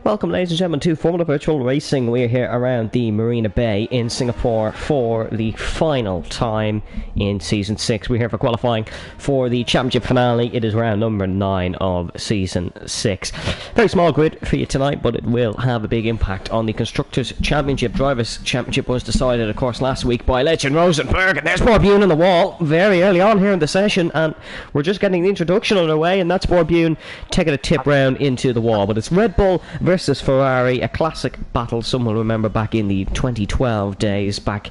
Welcome, ladies and gentlemen, to Formula Virtual Racing. We're here around the Marina Bay in Singapore for the final time in Season 6. We're here for qualifying for the Championship finale. It is round number 9 of Season 6. Very small grid for you tonight, but it will have a big impact on the Constructors' Championship. Drivers' Championship was decided, of course, last week by Legend Rosenberg. And there's Borbune on the wall very early on here in the session, and we're just getting the introduction underway, and that's Borbune taking a tip round into the wall. But it's Red Bull versus Ferrari, a classic battle. Some will remember back in the 2012 days, back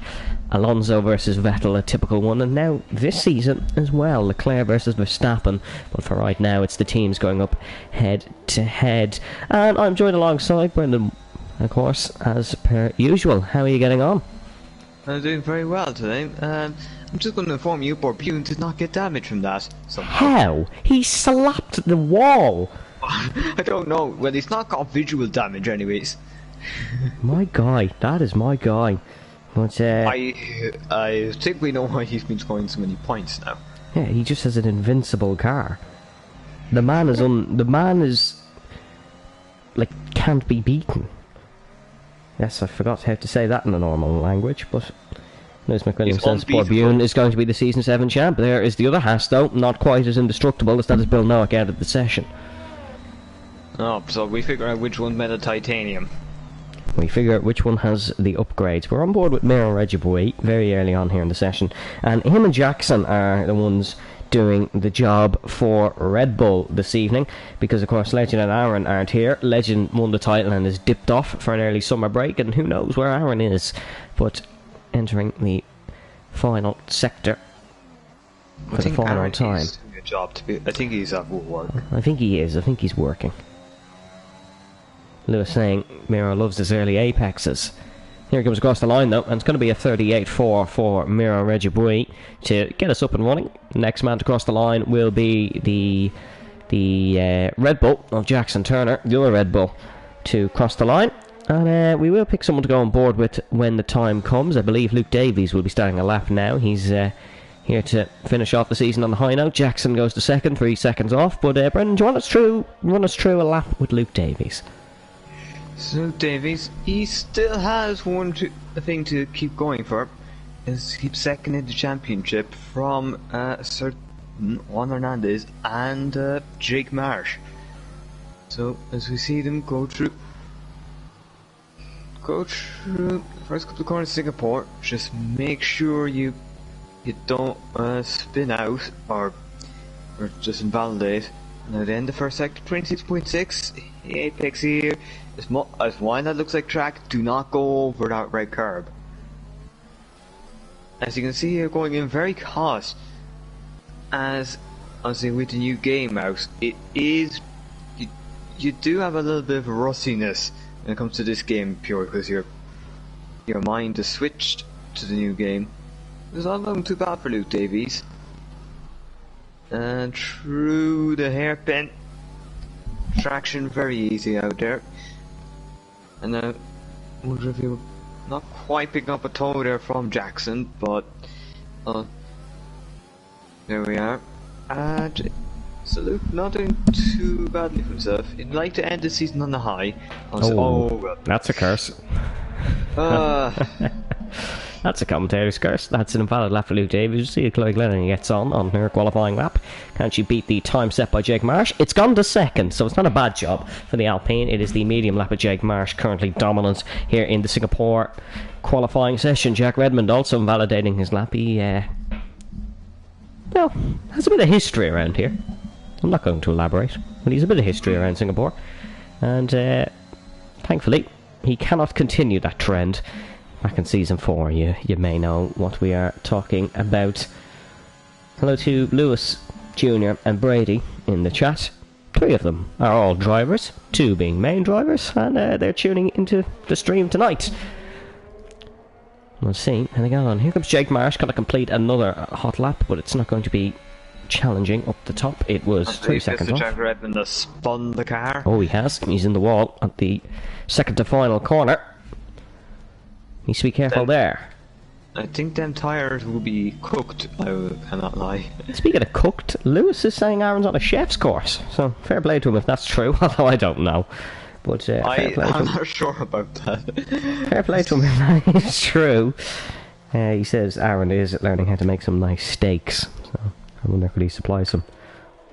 Alonso versus Vettel, a typical one, and now this season as well, Leclerc versus Verstappen. But for right now, it's the teams going up head to head, and I'm joined alongside Brendan, of course, as per usual. How are you getting on? I'm doing very well today. I'm just going to inform you, Borbune did not get damage from that. How? He slapped the wall. I don't know. Well, he's not got visual damage anyways. My guy. That is my guy. But, I think we know why he's been scoring so many points now. Yeah, he just has an invincible car. The man is like, can't be beaten. Yes, I forgot how to say that in a normal language, but Lewis McWilliams says Borbune is going to be the Season 7 champ. There is the other Haas, though, not quite as indestructible as that is Bill Noack out of the session. Oh, so we figure out which one made of titanium. We figure out which one has the upgrades. We're on board with Miro Regibui very early on here in the session, and him and Jackson are the ones doing the job for Red Bull this evening, because of course Legend and Aaron aren't here. Legend won the title and is dipped off for an early summer break, and who knows where Aaron is, but entering the final sector for the final time. I think he's at work. I think he is. I think he's working. Lewis saying Miro loves his early apexes. Here he comes across the line though, and it's going to be a 38.4 for Miro Regibui to get us up and running. Next man to cross the line will be the Red Bull of Jackson Turner, the other Red Bull, to cross the line. And we will pick someone to go on board with when the time comes. I believe Luke Davies will be starting a lap now. He's here to finish off the season on the high note. Jackson goes to second, 3 seconds off. But Brendan, do you run us through a lap with Luke Davies? So Davies, he still has one thing to keep going for, is keep second in the championship from Sir Juan Hernandez and Jake Marsh. So as we see them go through the first couple of corners of Singapore, just make sure you don't spin out or just invalidate. Now then, the first sector, 26.6, apex here. As wide that looks like track, do not go over that red curb. As you can see here, going in very cautious, as I say with the new game out, it is you do have a little bit of a rustiness when it comes to this game, pure because your mind is switched to the new game. It's not looking too bad for Luke Davies. And through the hairpin, traction very easy out there. And I wonder if you not quite picking up a toe there from Jackson, but there we are. And so Luke not doing too badly for himself. He'd like to end the season on the high. Well, that's a curse. That's a commentator's curse. That's an invalid lap for Luke Davies. You see Chloe Glennon gets on her qualifying lap. Can she beat the time set by Jake Marsh? It's gone to second, so it's not a bad job for the Alpine. It is the medium lap of Jake Marsh, currently dominant here in the Singapore qualifying session. Jack Redmond also invalidating his lap. He, well, has a bit of history around here. I'm not going to elaborate, but he's a bit of history around Singapore. And, thankfully, he cannot continue that trend. Back in Season 4, you may know what we are talking about. Hello to Lewis Jr. and Brady in the chat. 3 of them are all drivers, 2 being main drivers, and they're tuning into the stream tonight. We'll see how they go on. Here comes Jake Marsh, going to complete another hot lap, but it's not going to be challenging up the top. It was 3 seconds off. Jack Redmond has spun the car. Oh, he has. He's in the wall at the second to final corner. Needs to be careful there. I think them tyres will be cooked, I cannot lie. Speaking of cooked, Lewis is saying Aaron's on a chef's course, so fair play to him if that's true, although I don't know. But fair play to I'm him. not sure about that. Fair play to him. It's true. He says Aaron is learning how to make some nice steaks. So I wonder could he supply some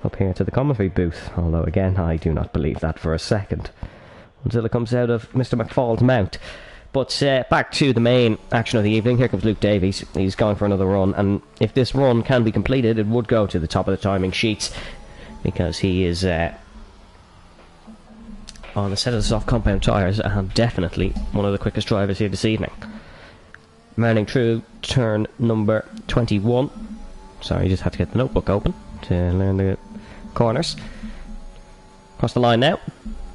up here to the commentary booth. Although again, I do not believe that for a second. Until it comes out of Mr. McFall's mouth. But back to the main action of the evening. Here comes Luke Davies. He's going for another run, and if this run can be completed, it would go to the top of the timing sheets, because he is on a set of soft compound tyres and definitely one of the quickest drivers here this evening. Running through turn number 21. Sorry, just had to get the notebook open to learn the corners. Across the line now.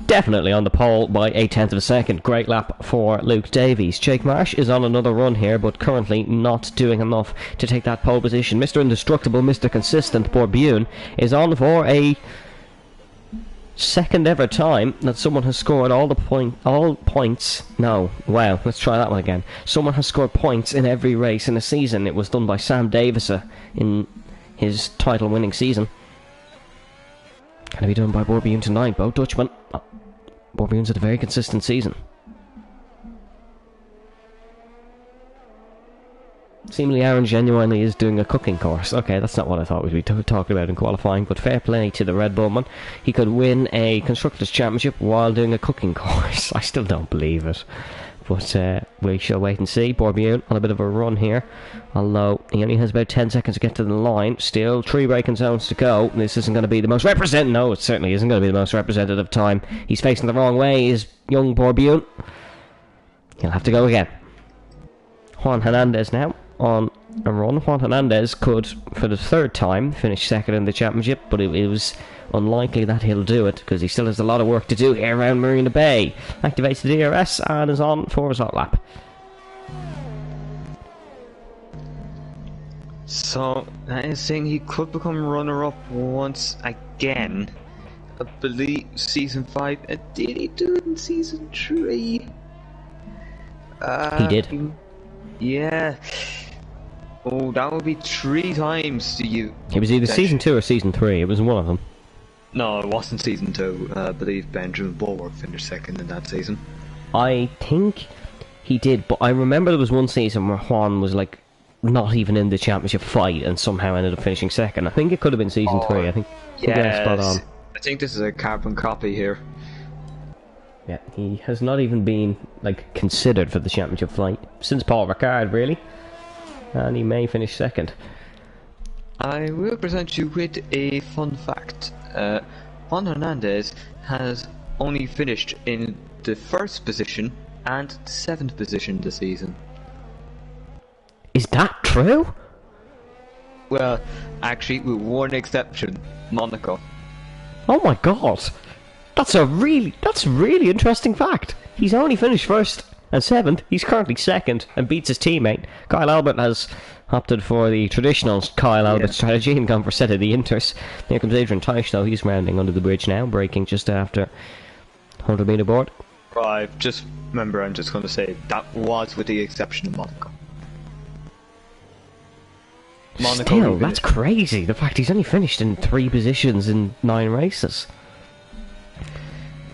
Definitely on the pole by 0.8 of a second. Great lap for Luke Davies. Jake Marsh is on another run here, but currently not doing enough to take that pole position. Mr. Indestructible, Mr. Consistent, Borbune is on for a second ever time that someone has scored all points. No, wow, let's try that one again. Someone has scored points in every race in a season. It was done by Sam Davison in his title-winning season. Can it be done by Borbune tonight? Both Dutchmen. Borbune's had a very consistent season. Seemingly Aaron genuinely is doing a cooking course. Okay, that's not what I thought we'd be talking about in qualifying, but fair play to the Red Bullman. He could win a Constructors' Championship while doing a cooking course. I still don't believe it. But we shall wait and see. Borbune on a bit of a run here, although he only has about 10 seconds to get to the line. Still 3 braking zones to go. This isn't going to be the most representative. No, it certainly isn't going to be the most representative time. He's facing the wrong way, is young Borbune. He'll have to go again. Juan Hernandez now on a run. Juan Hernandez could, for the third time, finish second in the championship, but it was unlikely that he'll do it, because he still has a lot of work to do here around Marina Bay. Activates the DRS and is on for his hot lap. So, that is saying he could become runner-up once again. I believe Season 5. Did he do it in Season 3? He did. Yeah. Oh, that would be 3 times to you. It was either Season 2 or Season 3. It was one of them. No, it wasn't Season 2. I believe Benjamin Bulwark finished second in that season. I think he did, but I remember there was one season where Juan was like not even in the championship fight and somehow ended up finishing second. I think it could have been Season 3. I think yes. Spot on. I think this is a carbon copy here. Yeah, he has not even been like considered for the championship fight since Paul Ricard, really. And he may finish second. I will present you with a fun fact. Juan Hernandez has only finished in the 1st position and the 7th position this season. Is that true? Well, actually, with one exception, Monaco. Oh my god! That's a really interesting fact. He's only finished 1st and 7th. He's currently 2nd and beats his teammate. Kyle Albert has opted for the traditional Kyle Albert strategy and gone for set of the Inters. Here comes Adrian Teich, though. He's rounding under the bridge now, braking just after 100 metre board. Right, just remember, I'm just going to say that was with the exception of Monaco. Still, that's crazy. The fact he's only finished in 3 positions in 9 races.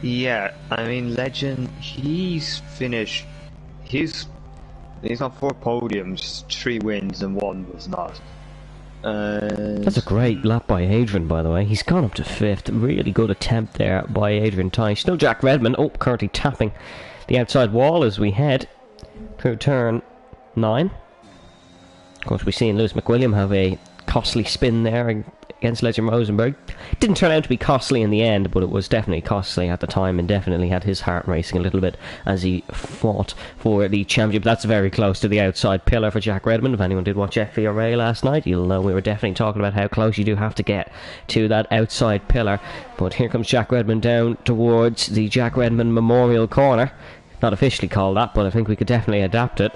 Yeah, I mean, Legend, he's finished. He's got 4 podiums, 3 wins, and 1 was not. That's a great lap by Adrian, by the way. He's gone up to 5th. Really good attempt there by Adrian Teich. Still Jack Redmond. Oh, currently tapping the outside wall as we head through turn 9. Of course, we've seen Lewis McWilliam have a costly spin there against Legend Rosenberg. Didn't turn out to be costly in the end, but it was definitely costly at the time and definitely had his heart racing a little bit as he fought for the championship. That's very close to the outside pillar for Jack Redmond. If anyone did watch FVR last night, you'll know we were definitely talking about how close you do have to get to that outside pillar. But here comes Jack Redmond down towards the Jack Redmond Memorial Corner. Not officially called that, but I think we could definitely adapt it.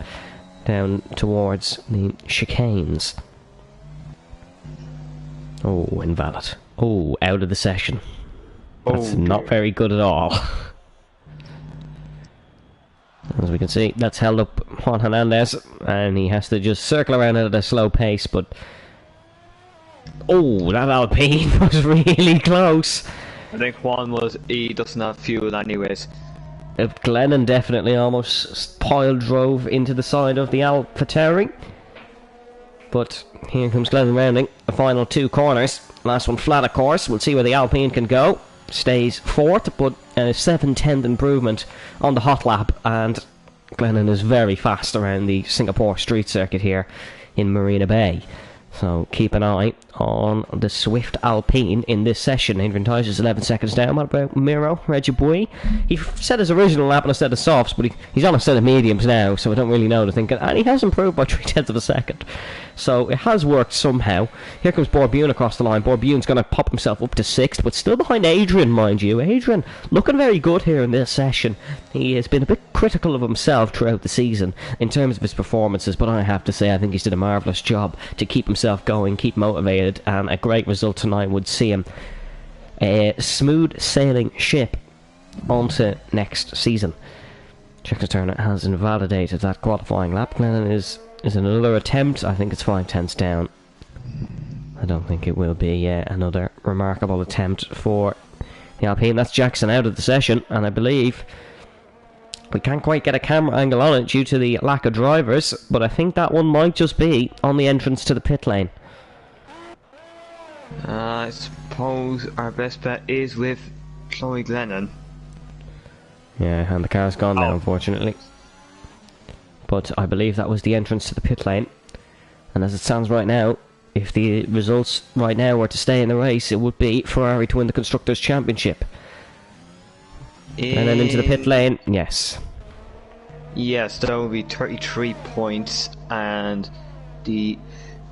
Down towards the chicanes. Oh, invalid. Oh, out of the session. That's not very good at all. As we can see, that's held up Juan Hernandez, and he has to just circle around it at a slow pace, but... Oh, that Alpine was really close. I think Juan he doesn't have fuel anyways. Glennon definitely almost pile drove into the side of the AlphaTauri. But here comes Glennon rounding the final 2 corners. Last one flat, of course. We'll see where the Alpine can go. Stays 4th, but a 7/10 improvement on the hot lap. And Glennon is very fast around the Singapore street circuit here in Marina Bay. So keep an eye on the Swift Alpine in this session. Adrian Tice is 11 seconds down. What about Miro Regibui? He set his original lap on a set of softs, but he's on a set of mediums now, so I don't really know to think. And he has improved by 0.3 of a second. So it has worked somehow. Here comes Borbune across the line. Borbune's going to pop himself up to 6th, but still behind Adrian, mind you. Adrian looking very good here in this session. He has been a bit critical of himself throughout the season in terms of his performances, but I have to say I think he's did a marvellous job to keep himself going, keep motivated, and a great result tonight would see him a smooth sailing ship onto next season. Checker Turner has invalidated that qualifying lap. Glennon is another attempt. I think it's 5/10 down. I don't think it will be another remarkable attempt for the Alpine. That's Jackson out of the session, and I believe we can't quite get a camera angle on it due to the lack of drivers, but I think that one might just be on the entrance to the pit lane. I suppose our best bet is with Chloe Glennon. Yeah, and the car's gone now, unfortunately. But I believe that was the entrance to the pit lane. And as it stands right now, if the results right now were to stay in the race, it would be Ferrari to win the Constructors' Championship. And then into the pit lane, yes. Yes, that would be 33 points, and the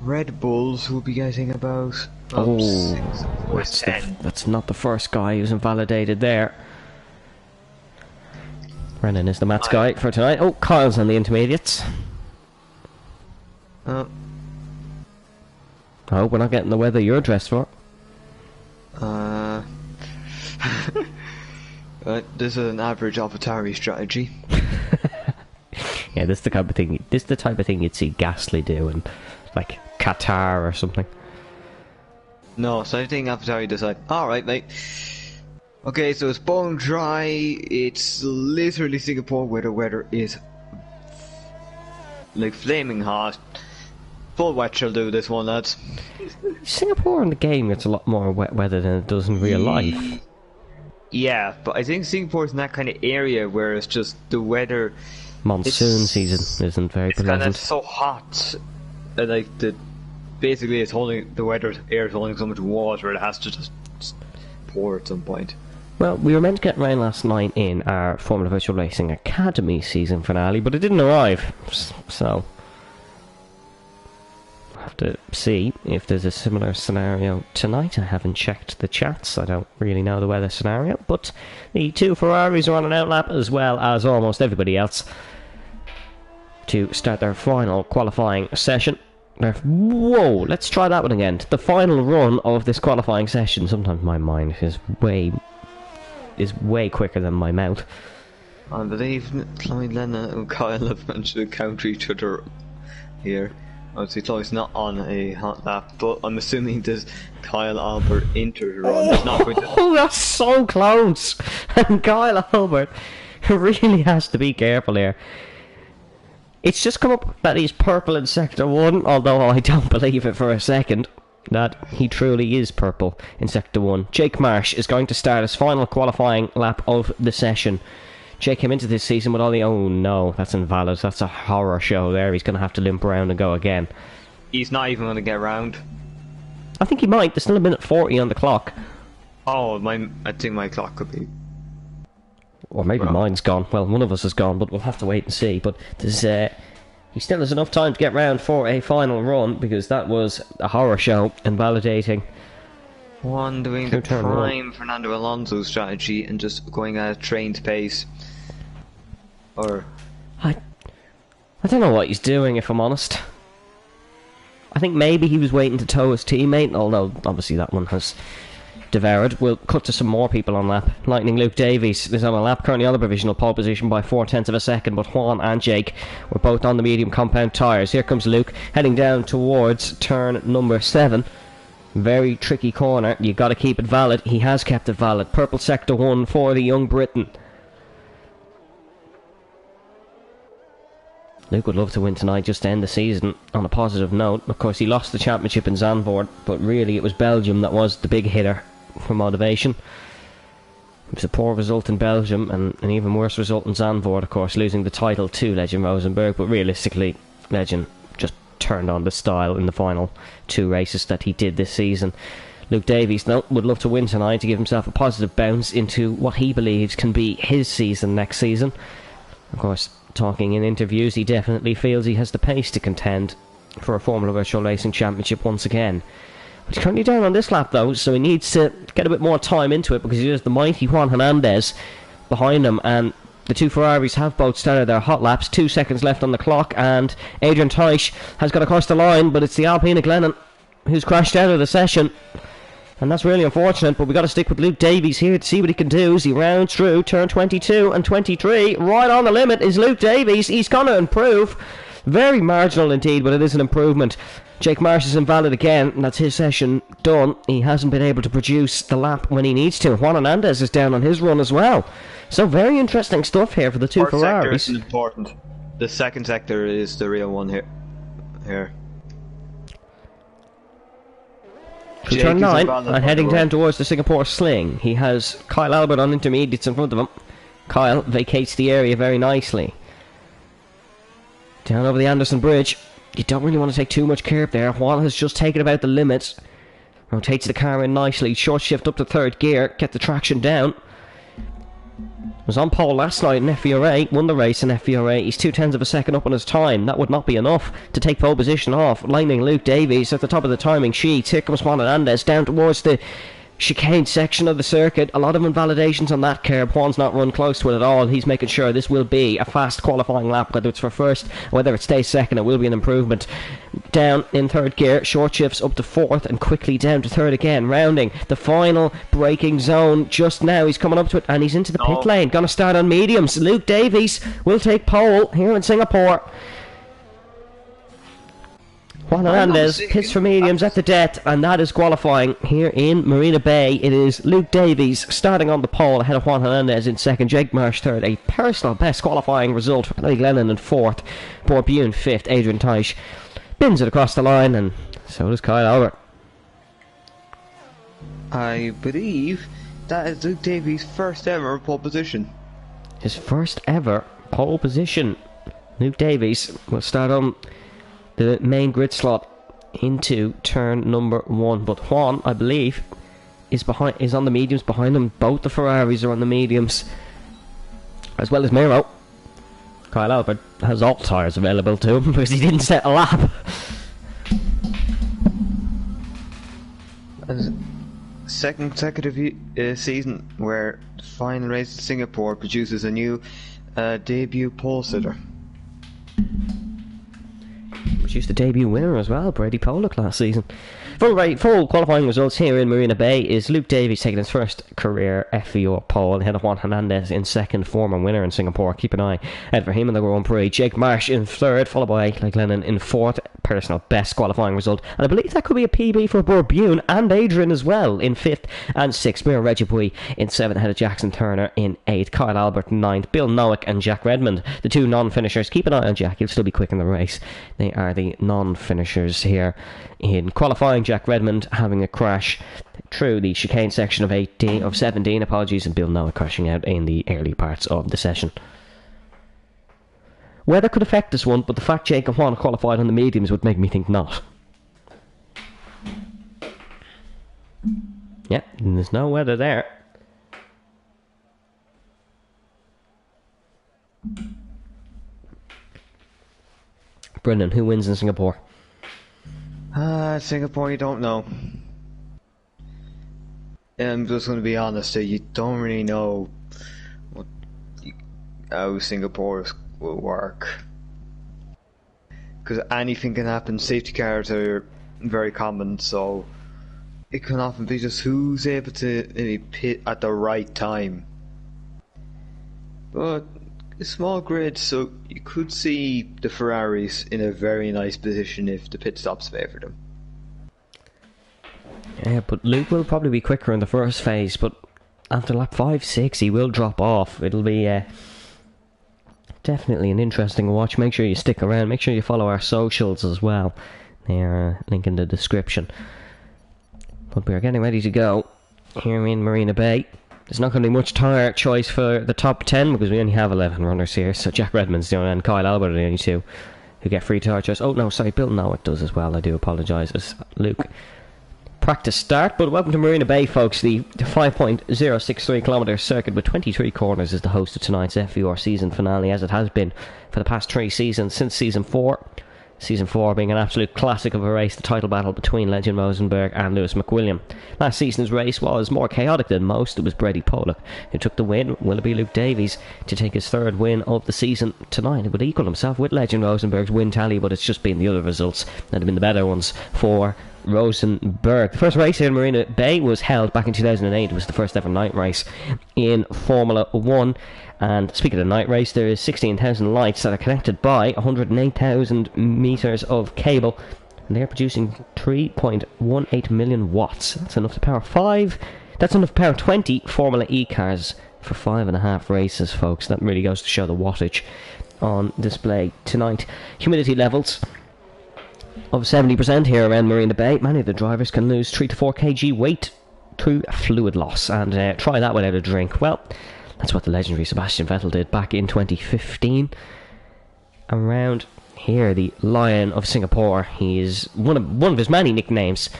Red Bulls will be getting about 6 or 10. That's not the first guy who's invalidated there. Brennan is the Mats guy for tonight. Oh, Kyle's on the intermediates. Oh, we're not getting the weather you're dressed for. This is an average AlphaTauri strategy. Yeah, this is the type of thing. This is the type of thing you'd see Gasly do in, like, Qatar or something. No, so I think AlphaTauri decide, alright mate. Okay, so it's bone dry, it's literally Singapore where the weather is like flaming hot. Full wet shall do this one, lads. Singapore in the game gets a lot more wet weather than it does in real life. Yeah, but I think Singapore's in that kind of area where it's just the weather... Monsoon season isn't very pleasant. It's kind of so hot, and like basically it's holding, the air is holding so much water it has to just pour at some point. Well, we were meant to get rain last night in our Formula Virtual Racing Academy season finale, but it didn't arrive, so we'll have to see if there's a similar scenario tonight. I haven't checked the chats, I don't really know the weather scenario, but the 2 Ferraris are on an outlap as well as almost everybody else to start their final qualifying session. Whoa, let's try that one again. The final run of this qualifying session. Sometimes my mind is way quicker than my mouth. I believe Chloe Lennon and Kyle have managed to counter each other here. Obviously Chloe's not on a hot lap, but I'm assuming this Kyle Albert Inter run is not going to... Oh, that's so close! And Kyle Albert really has to be careful here. It's just come up that he's purple in Sector 1, although I don't believe it for a second that he truly is purple in Sector 1. Jake Marsh is going to start his final qualifying lap of the session. Jake came into this season with all the... Oh no, that's invalid. That's a horror show there. He's going to have to limp around and go again. He's not even going to get round. I think he might. There's still a minute 40 on the clock. Oh, I think my clock could be... Or maybe mine's gone. Well, one of us is gone, but we'll have to wait and see. But there's, he still has enough time to get round for a final run, because that was a horror show, invalidating. One doing the prime Fernando Alonso strategy and just going at a trained pace. Or... I don't know what he's doing, if I'm honest. I think maybe he was waiting to tow his teammate, although obviously that one has... devoured. We'll cut to some more people on lap. Lightning Luke Davies is on a lap, currently on the provisional pole position by 0.4 of a second, but Juan and Jake were both on the medium compound tyres. Here comes Luke, heading down towards turn number 7. Very tricky corner. You got to keep it valid. He has kept it valid. Purple sector 1 for the young Briton. Luke would love to win tonight just to end the season on a positive note. Of course, he lost the championship in Zandvoort, but really it was Belgium that was the big hitter for motivation. It was a poor result in Belgium and an even worse result in Zandvoort, of course, losing the title to Legend Rosenberg, but realistically, Legend just turned on the style in the final 2 races that he did this season. Luke Davies, though, would love to win tonight to give himself a positive bounce into what he believes can be his season next season. Of course, talking in interviews, he definitely feels he has the pace to contend for a Formula Virtual Racing Championship once again. He's currently down on this lap though, so he needs to get a bit more time into it because he has the mighty Juan Hernandez behind him, and the 2 Ferraris have both started their hot laps. 2 seconds left on the clock, and Adrian Teisch has got across the line, but it's the Alpine Glennon who's crashed out of the session. And that's really unfortunate, but we've got to stick with Luke Davies here to see what he can do as he rounds through turn 22 and 23. Right on the limit is Luke Davies. He's going to improve. Very marginal indeed, but it is an improvement. Jake Marsh is invalid again, and that's his session done. He hasn't been able to produce the lap when he needs to. Juan Hernandez is down on his run as well. So very interesting stuff here for the 2 Ferraris. Sector is important. The second sector is the real one here. From turn 9 and heading down towards the Singapore Sling, he has Kyle Albert on intermediates in front of him. Kyle vacates the area very nicely. Down over the Anderson Bridge. You don't really want to take too much curb there. Juan has just taken about the limit. Rotates the car in nicely. Short shift up to 3rd gear. Get the traction down. Was on pole last night in FVR. Won the race in FVR. He's 0.2 of a second up on his time. That would not be enough to take pole position off. Lining Luke Davies at the top of the timing sheet. Here comes Juan Hernandez down towards the chicane section of the circuit. A lot of invalidations on that curb. Juan's not run close to it at all. He's making sure this will be a fast qualifying lap, whether it's for first, whether it stays second. It will be an improvement. Down in 3rd gear, short shifts up to 4th and quickly down to 3rd again, rounding the final braking zone just now. He's coming up to it and he's into the pit lane. Gonna start on mediums. Luke Davies will take pole here in Singapore. Juan Hernandez pits for mediums at the death, and that is qualifying here in Marina Bay. It is Luke Davies starting on the pole ahead of Juan Hernandez in 2nd, Jake Marsh 3rd. A personal best qualifying result for Paddy Glennon in 4th, Borbune 5th, Adrian Teisch bins it across the line, and so does Kyle Albert. I believe that is Luke Davies' first ever pole position. His first ever pole position. Luke Davies will start on the main grid slot into turn number 1, but Juan, I believe, is on the mediums behind him. Both the Ferraris are on the mediums, as well as Miro. Kyle Albert has all tyres available to him because he didn't set a lap. Second consecutive season where the final race in Singapore produces a new debut pole sitter. Produced the debut winner as well, Brady Pollock last season. Full qualifying results here in Marina Bay is Luke Davies taking his first career FVR pole ahead of Juan Hernandez in 2nd, former winner in Singapore. Keep an eye out for him in the Grand Prix. Jake Marsh in 3rd, followed by Blake Lennon in 4th. Personal best qualifying result, and I believe that could be a PB for Borbune and Adrian as well in 5th and 6th. Mira Regibui in 7th ahead of Jackson Turner in 8th. Kyle Albert 9th. Bill Nowick and Jack Redmond, the 2 non-finishers. Keep an eye on Jack, he'll still be quick in the race. They are the non-finishers here in qualifying. Jack Redmond having a crash through the chicane section of 17, apologies, and Bill Nowick crashing out in the early parts of the session. Weather could affect this one, but the fact Jake and Juan qualified on the mediums would make me think not. Yeah, there's no weather there. Brendan, who wins in Singapore? Singapore, you don't know. I'm just going to be honest here, you don't really know how Singapore will work. Because anything can happen. Safety cars are very common, so it can often be just who's able to maybe pit at the right time. But a small grid, so you could see the Ferraris in a very nice position if the pit stops favour them. Yeah, but Luke will probably be quicker in the first phase, but after lap 5-6 he will drop off. It'll be definitely an interesting watch. Make sure you stick around, make sure you follow our socials as well. They're link in the description. But we are getting ready to go here in Marina Bay. There's not going to be much tyre choice for the top 10 because we only have 11 runners here. So Jack Redmond's the only, and Kyle Albert are the only two who get free tyre choice. Oh no, sorry, Bill Nowick does as well. I do apologise. It's Luke. Practice start, but welcome to Marina Bay, folks. The 5.063 kilometre circuit with 23 corners is the host of tonight's FVR season finale, as it has been for the past 3 seasons since season 4. Season 4 being an absolute classic of a race, the title battle between Legend Rosenberg and Lewis McWilliam. Last season's race was more chaotic than most. It was Brady Pollock who took the win. Will it be Luke Davies to take his 3rd win of the season tonight? It would equal himself with Legend Rosenberg's win tally, but it's just been the other results that have been the better ones for Rosenberg. The first race here in Marina Bay was held back in 2008. It was the first ever night race in Formula 1. And speaking of night race, there is 16,000 lights that are connected by 108,000 metres of cable, and they're producing 3.18 million watts. That's enough to power 5. That's enough to power 20 Formula E cars for 5.5 races, folks. That really goes to show the wattage on display tonight. Humidity levels of 70% here around Marina Bay. Many of the drivers can lose 3 to 4 kg weight through fluid loss, and try that without a drink. Well, that's what the legendary Sebastian Vettel did back in 2015. Around here, the Lion of Singapore. He is one of his many nicknames.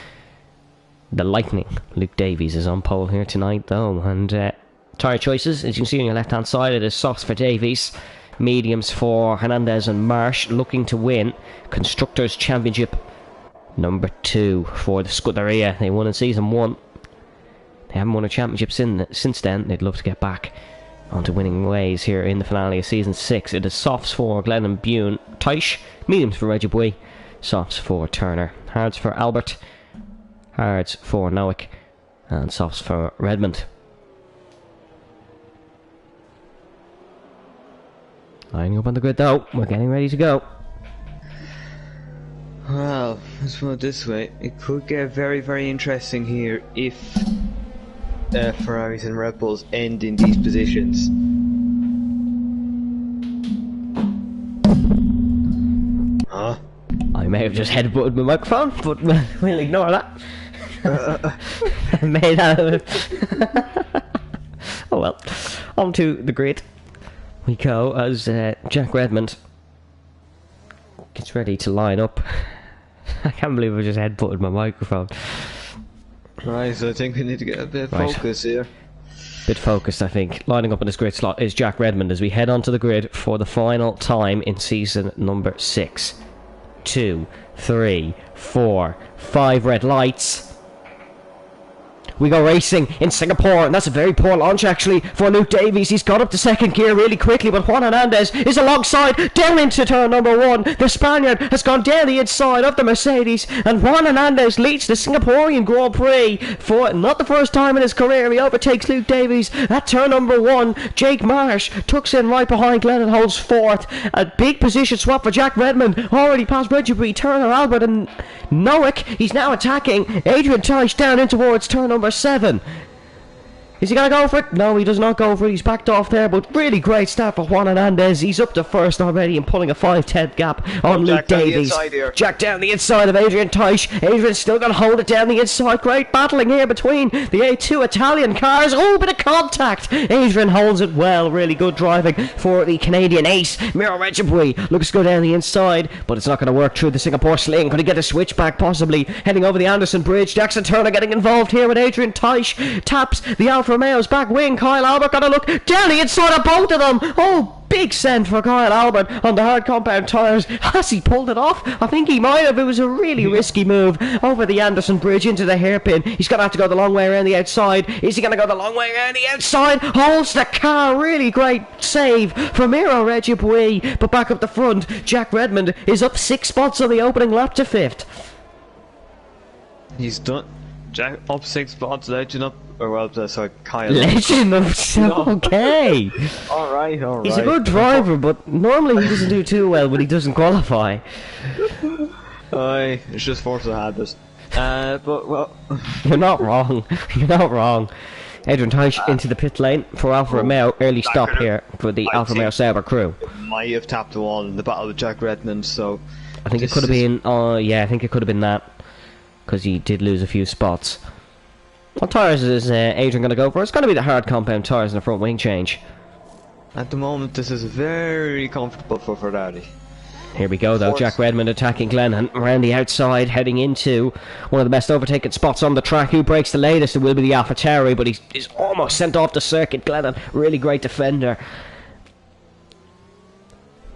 The Lightning. Luke Davies is on pole here tonight, though. And tyre choices, as you can see on your left-hand side, it is softs for Davies, mediums for Hernandez and Marsh, looking to win Constructors' Championship number 2 for the Scuderia. They won in season 1. They haven't won a championship since then. They'd love to get back onto winning ways here in the finale of season 6. It is softs for Glennon Bune, Teish, mediums for Reggie Bui, softs for Turner, hards for Albert, hards for Nowick, and softs for Redmond. Lining up on the grid though, we're getting ready to go. Well, let's put it this way. It could get very, very interesting here if Ferraris and Red Bulls end in these positions. Huh? I may have just headbutted my microphone, but we'll ignore that. I made out of it. Oh well. Onto the grid we go as Jack Redmond gets ready to line up. I can't believe I just headbutted my microphone. Right, so I think we need to get a bit of focus here. Bit focused, I think. Lining up in this grid slot is Jack Redmond as we head onto the grid for the final time in season number 6. 2, 3, 4, 5 red lights. We go racing in Singapore, and that's a very poor launch actually for Luke Davies. He's got up to 2nd gear really quickly, but Juan Hernandez is alongside, down into turn number 1. The Spaniard has gone down the inside of the Mercedes, and Juan Hernandez leads the Singaporean Grand Prix for not the first time in his career. He overtakes Luke Davies at turn number 1. Jake Marsh tucks in right behind Glenn and holds 4th. A big position swap for Jack Redmond, already past Reggie, Turner, Albert and Nowick. He's now attacking Adrian Teish down in towards turn number 7. Is he going to go for it? No, he does not go for it. He's backed off there, but really great start for Juan Hernandez. He's up to 1st already and pulling a 5/10 gap on Luke Davies. Jack down the inside of Adrian Teish. Adrian's still going to hold it down the inside. Great battling here between the A2 Italian cars. Oh, bit of contact. Adrian holds it well. Really good driving for the Canadian ace. Miro Regibui looks to go down the inside, but it's not going to work through the Singapore sling. Going to get a switchback possibly. Heading over the Anderson Bridge. Jackson Turner getting involved here with Adrian Teish. Taps the Alfa Romeo's back wing. Kyle Albert got a look down the inside of both of them. Oh, big send for Kyle Albert on the hard compound tyres. Has he pulled it off? I think he might have. It was a really risky move over the Anderson Bridge into the hairpin. He's going to have to go the long way around the outside. Is he going to go the long way around the outside? Holds the car. Really great save from Miro Regibui. But back up the front, Jack Redmond is up 6 spots on the opening lap to 5th. He's done. Jack up 6 spots, Legend up. Or well, sorry, Kyle. Legend up, okay. Alright. He's a good driver, but normally he doesn't do too well when he doesn't qualify. Aye, it's just force of habit. But, well... You're not wrong. You're not wrong. Adrian Teich into the pit lane for Alfa Romeo. Early stop here for the Alfa Romeo Sauber crew. Might have tapped the wall in the battle with Jack Redmond, so... I think it could have been... Oh, yeah, I think it could have been that. Because he did lose a few spots. What tyres is Adrian going to go for? It's going to be the hard compound tyres in the front wing change. At the moment, this is very comfortable for Ferrari. Here we go though, Jack Redmond attacking Glennon around the outside, heading into one of the best overtaken spots on the track. Who breaks the latest? It will be the AlphaTauri, but he's almost sent off the circuit. Glennon, really great defender.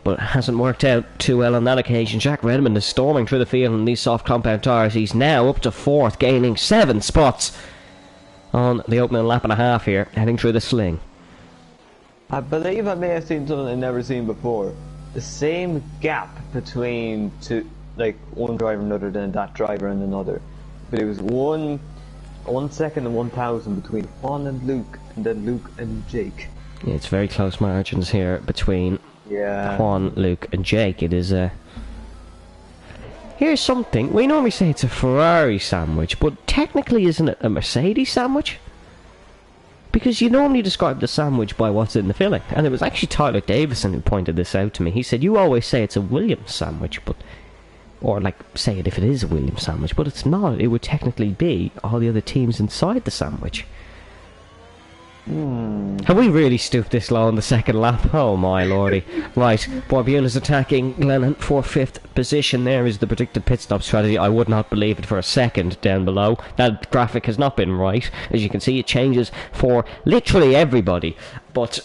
But it hasn't worked out too well on that occasion. Jack Redmond is storming through the field in these soft compound tyres. He's now up to 4th, gaining 7 spots on the opening lap and a half here, heading through the sling. I believe I may have seen something I've never seen before. The same gap between one driver and another, than that driver and another. But it was 1 second and 1,000 between Juan and Luke, and then Luke and Jake. Yeah, it's very close margins here between Juan, Luke and Jake. It is here's something. We normally say it's a Ferrari sandwich, but technically isn't it a Mercedes sandwich? Because you normally describe the sandwich by what's in the filling. And it was actually Tyler Davison who pointed this out to me. He said, you always say it's a Williams sandwich, but... Or, like, say it if it is a Williams sandwich, but it's not. It would technically be all the other teams inside the sandwich. Have we really stooped this low on the second lap? Oh my lordy. Right, Borbjorn is attacking Glennon for 5th position. There is the predicted pit stop strategy. I would not believe it for a second down below. That graphic has not been right. As you can see, it changes for literally everybody. But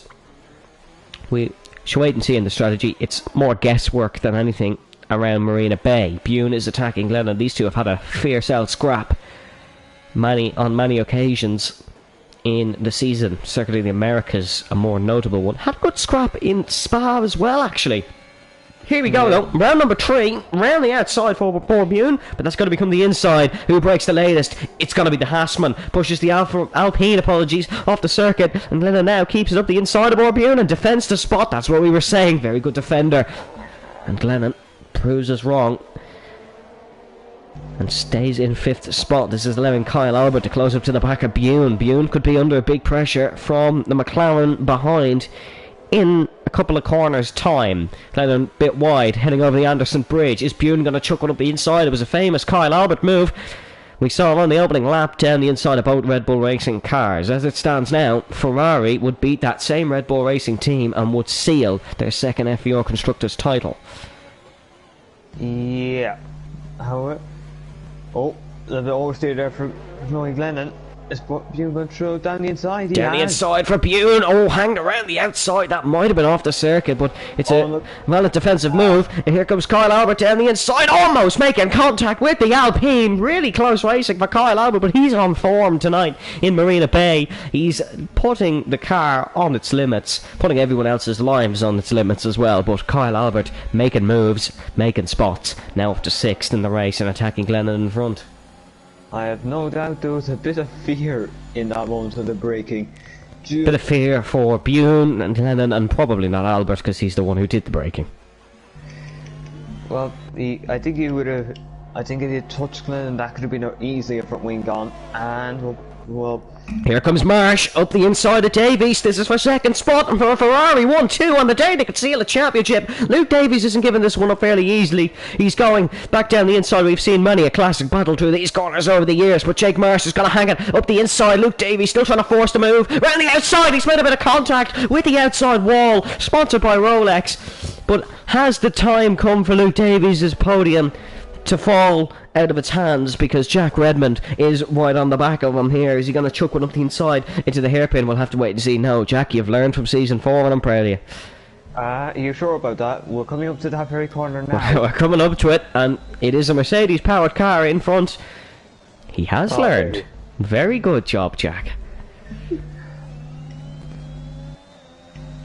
we should wait and see in the strategy. It's more guesswork than anything around Marina Bay. Bune is attacking Glennon. These two have had a fierce out scrap on many occasions in the season. Certainly the Americas, a more notable one. Had a good scrap in Spa as well, actually. Here we go, though. Round number 3. Round the outside for Bune, but that's going to become the inside. Who breaks the latest? It's going to be the Haasman. Pushes the Alpine, off the circuit. And Glennon now keeps it up the inside of Bune and defends the spot. That's what we were saying. Very good defender. And Glennon proves us wrong and stays in 5th spot. This is allowing Kyle Albert to close up to the back of Bune. Bune could be under big pressure from the McLaren behind in a couple of corners time. Glennon a bit wide, heading over the Anderson Bridge. Is Bune going to chuck one up the inside? It was a famous Kyle Albert move. We saw him on the opening lap down the inside of both Red Bull Racing cars. As it stands now, Ferrari would beat that same Red Bull Racing team and would seal their 2nd FVR Constructors title. Yeah. However... Oh, a little bit oversteer there for Noe Glennon. Is Bune going to throw it down the inside? Down the inside for Bune. Oh, hanged around the outside. That might have been off the circuit, but it's a defensive move. And here comes Kyle Albert down the inside, almost making contact with the Alpine. Really close racing for Kyle Albert, but he's on form tonight in Marina Bay. He's putting the car on its limits, putting everyone else's lives on its limits as well. But Kyle Albert making moves, making spots. Now up to 6th in the race and attacking Glennon in front. I have no doubt there was a bit of fear in that moment of the braking. Bit of fear for Bune and Glennon, and probably not Albert, because he's the one who did the braking. Well, I think he would have. I think if he had touched Glennon, that could have been easily a front wing gone. And well. Here comes Marsh up the inside of Davies. This is for 2nd spot and for Ferrari. 1-2 on the day. They could seal the championship. Luke Davies isn't giving this one up fairly easily. He's going back down the inside. We've seen many a classic battle through these corners over the years, but Jake Marsh is going to hang it up the inside. Luke Davies still trying to force the move. Round the outside. He's made a bit of contact with the outside wall. Sponsored by Rolex. But has the time come for Luke Davies' podium to fall out of its hands, because Jack Redmond is right on the back of him here? Is he going to chuck one up the inside into the hairpin? We'll have to wait and see. No, Jack, you've learned from season 4 and I'm proud of you. Are you sure about that? We're coming up to that very corner now. We're coming up to it, and it is a Mercedes powered car in front. He has learned. Very good job, Jack.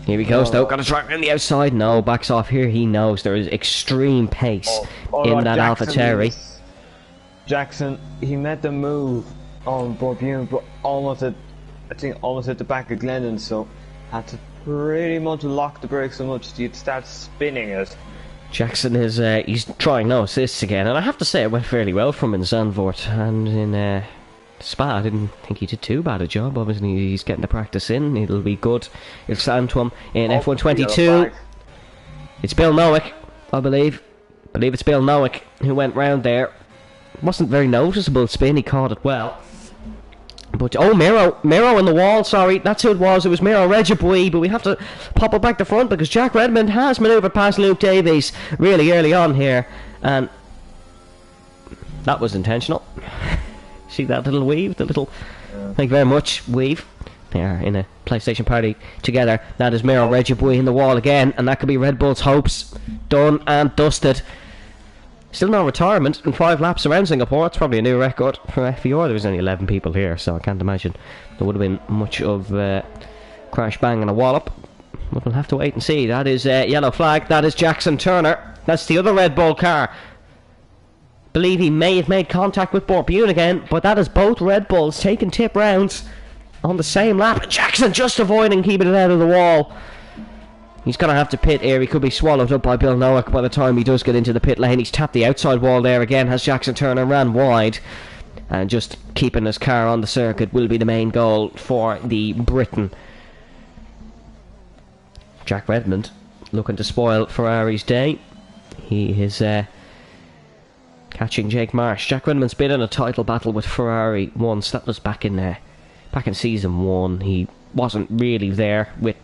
Here he goes though, got to try around the outside. No, backs off here. He knows there is extreme pace in that AlphaTauri. Jackson, he made the move on Bune, but almost hit the back of Glennon, so had to pretty much lock the brakes so much you'd start spinning it. Jackson is he's trying no assists again, and I have to say it went fairly well from him in Zandvoort, and in Spa I didn't think he did too bad a job. Obviously he's getting the practice in, it'll be good. It'll stand to him in F122. It's Bill Nowick, I believe it's Bill Nowick who went round there. Wasn't very noticeable spin, he caught it well. But, oh, Miro in the wall, sorry, that's who it was Miro Regibui, but we have to pop it back to front because Jack Redmond has manoeuvred past Luke Davies really early on here, and that was intentional. See that little weave, the little, thank you very much, weave. They are in a PlayStation party together. That is Miro Regibui in the wall again, and that could be Red Bull's hopes done and dusted. Still no retirement in 5 laps around Singapore. It's probably a new record for FVR. There was only 11 people here, so I can't imagine there would have been much of crash bang and a wallop. But we'll have to wait and see. That is yellow flag. That is Jackson Turner. That's the other Red Bull car. Believe he may have made contact with Borbune again, but that is both Red Bulls taking tip rounds on the same lap. Jackson just avoiding, keeping it out of the wall. He's going to have to pit here. He could be swallowed up by Bill Nowick by the time he does get into the pit lane. He's tapped the outside wall there again. Has Jackson Turner ran wide. And just keeping his car on the circuit will be the main goal for the Briton. Jack Redmond looking to spoil Ferrari's day. He is catching Jake Marsh. Jack Redmond's been in a title battle with Ferrari once. That was back in season 1. He wasn't really there with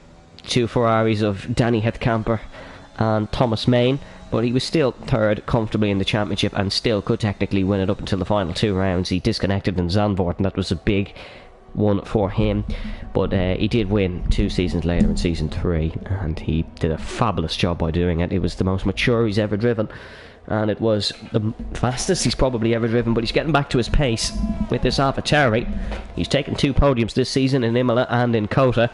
2 Ferraris of Danny Heathcamper and Thomas Main, but he was still third comfortably in the championship and still could technically win it up until the final 2 rounds. He disconnected in Zandvoort, and that was a big one for him, but he did win 2 seasons later in season 3, and he did a fabulous job by doing it. It was the most mature he's ever driven, and it was the fastest he's probably ever driven, but he's getting back to his pace with this AlphaTauri. He's taken 2 podiums this season in Imola and in Kota,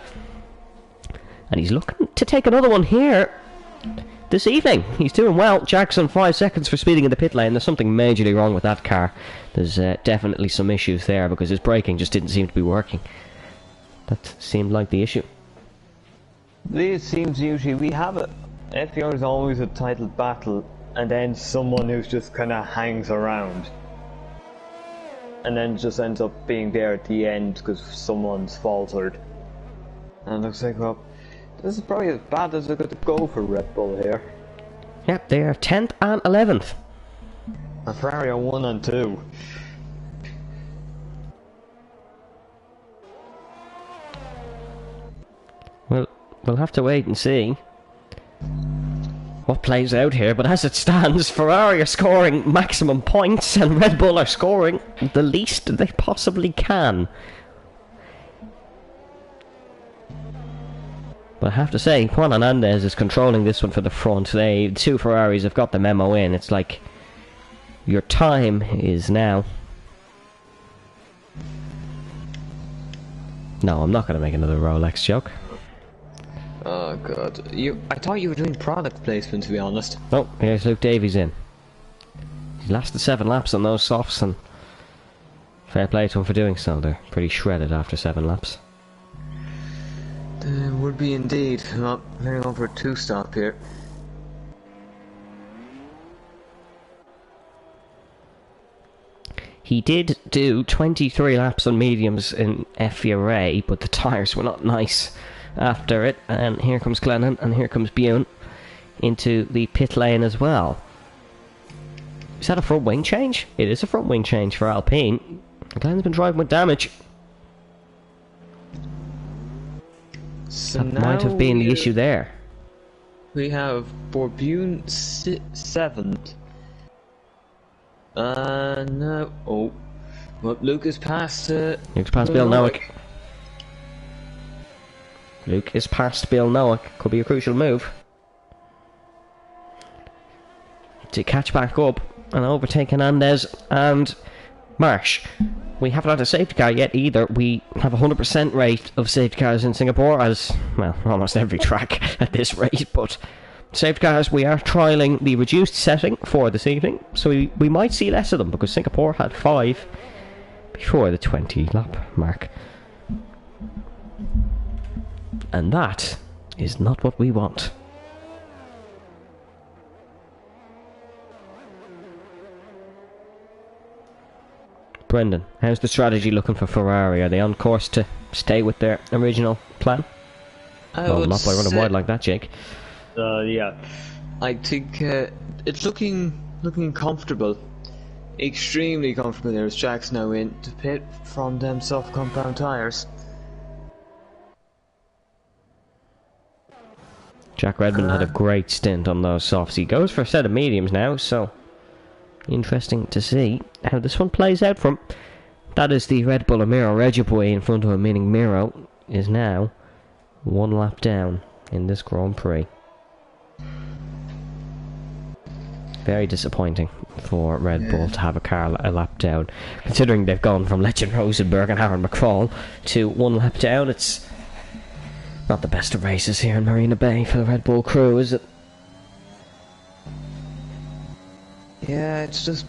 and he's looking to take another one here this evening. He's doing well. Jackson 5 seconds for speeding in the pit lane. There's something majorly wrong with that car. There's definitely some issues there because his braking just didn't seem to be working. That seemed like the issue. It seems usually we have it. FVR is always a title battle, and then someone who just kind of hangs around, and then just ends up being there at the end because someone's faltered. And it looks like, well, this is probably as bad as they're going to go for Red Bull here. Yep, they are 10th and 11th. And Ferrari are 1 and 2. Well, we'll have to wait and see what plays out here, but as it stands, Ferrari are scoring maximum points and Red Bull are scoring the least they possibly can. But I have to say, Juan Hernandez is controlling this one for the front. 2 Ferraris have got the memo in. It's like, your time is now. No, I'm not going to make another Rolex joke. Oh god, I thought you were doing product placement, to be honest. Oh, here's Luke Davies in. He lasted 7 laps on those softs, and fair play to him for doing so. They're pretty shredded after 7 laps. Would be indeed. Not very long for a 2-stop here. He did do 23 laps on mediums in FVR, but the tyres were not nice after it. And here comes Glennon, and here comes Bune into the pit lane as well. Is that a front wing change? It is a front wing change for Alpine. Glenn's been driving with damage. So that might have been the issue there. We have Borbune 7th. No. Oh. Well, Luke is past. Luke's past Bill Nowick. Luke is past Bill Nowick. Could be a crucial move to catch back up and overtake Hernandez and Marsh. We haven't had a safety car yet either. We have a 100% rate of safety cars in Singapore, as, well, almost every track at this rate, but safety cars, we are trialling the reduced setting for this evening, so we might see less of them, because Singapore had 5 before the 20 lap mark. And that is not what we want. Brendan, how's the strategy looking for Ferrari? Are they on course to stay with their original plan? Well, not by running wide like that, Jake. Yeah. I think it's looking comfortable. Extremely comfortable there as Jack's now in to pit from them soft compound tyres. Jack Redmond had a great stint on those softs. He goes for a set of mediums now, so interesting to see how this one plays out from. That is the Red Bull Miro Regiboy in front of him, meaning Miro is now one lap down in this Grand Prix. Very disappointing for Red Bull to have a car a lap down, considering they've gone from Legend Rosenberg and Aaron McCall to one lap down. It's not the best of races here in Marina Bay for the Red Bull crew, is it? Yeah, it's just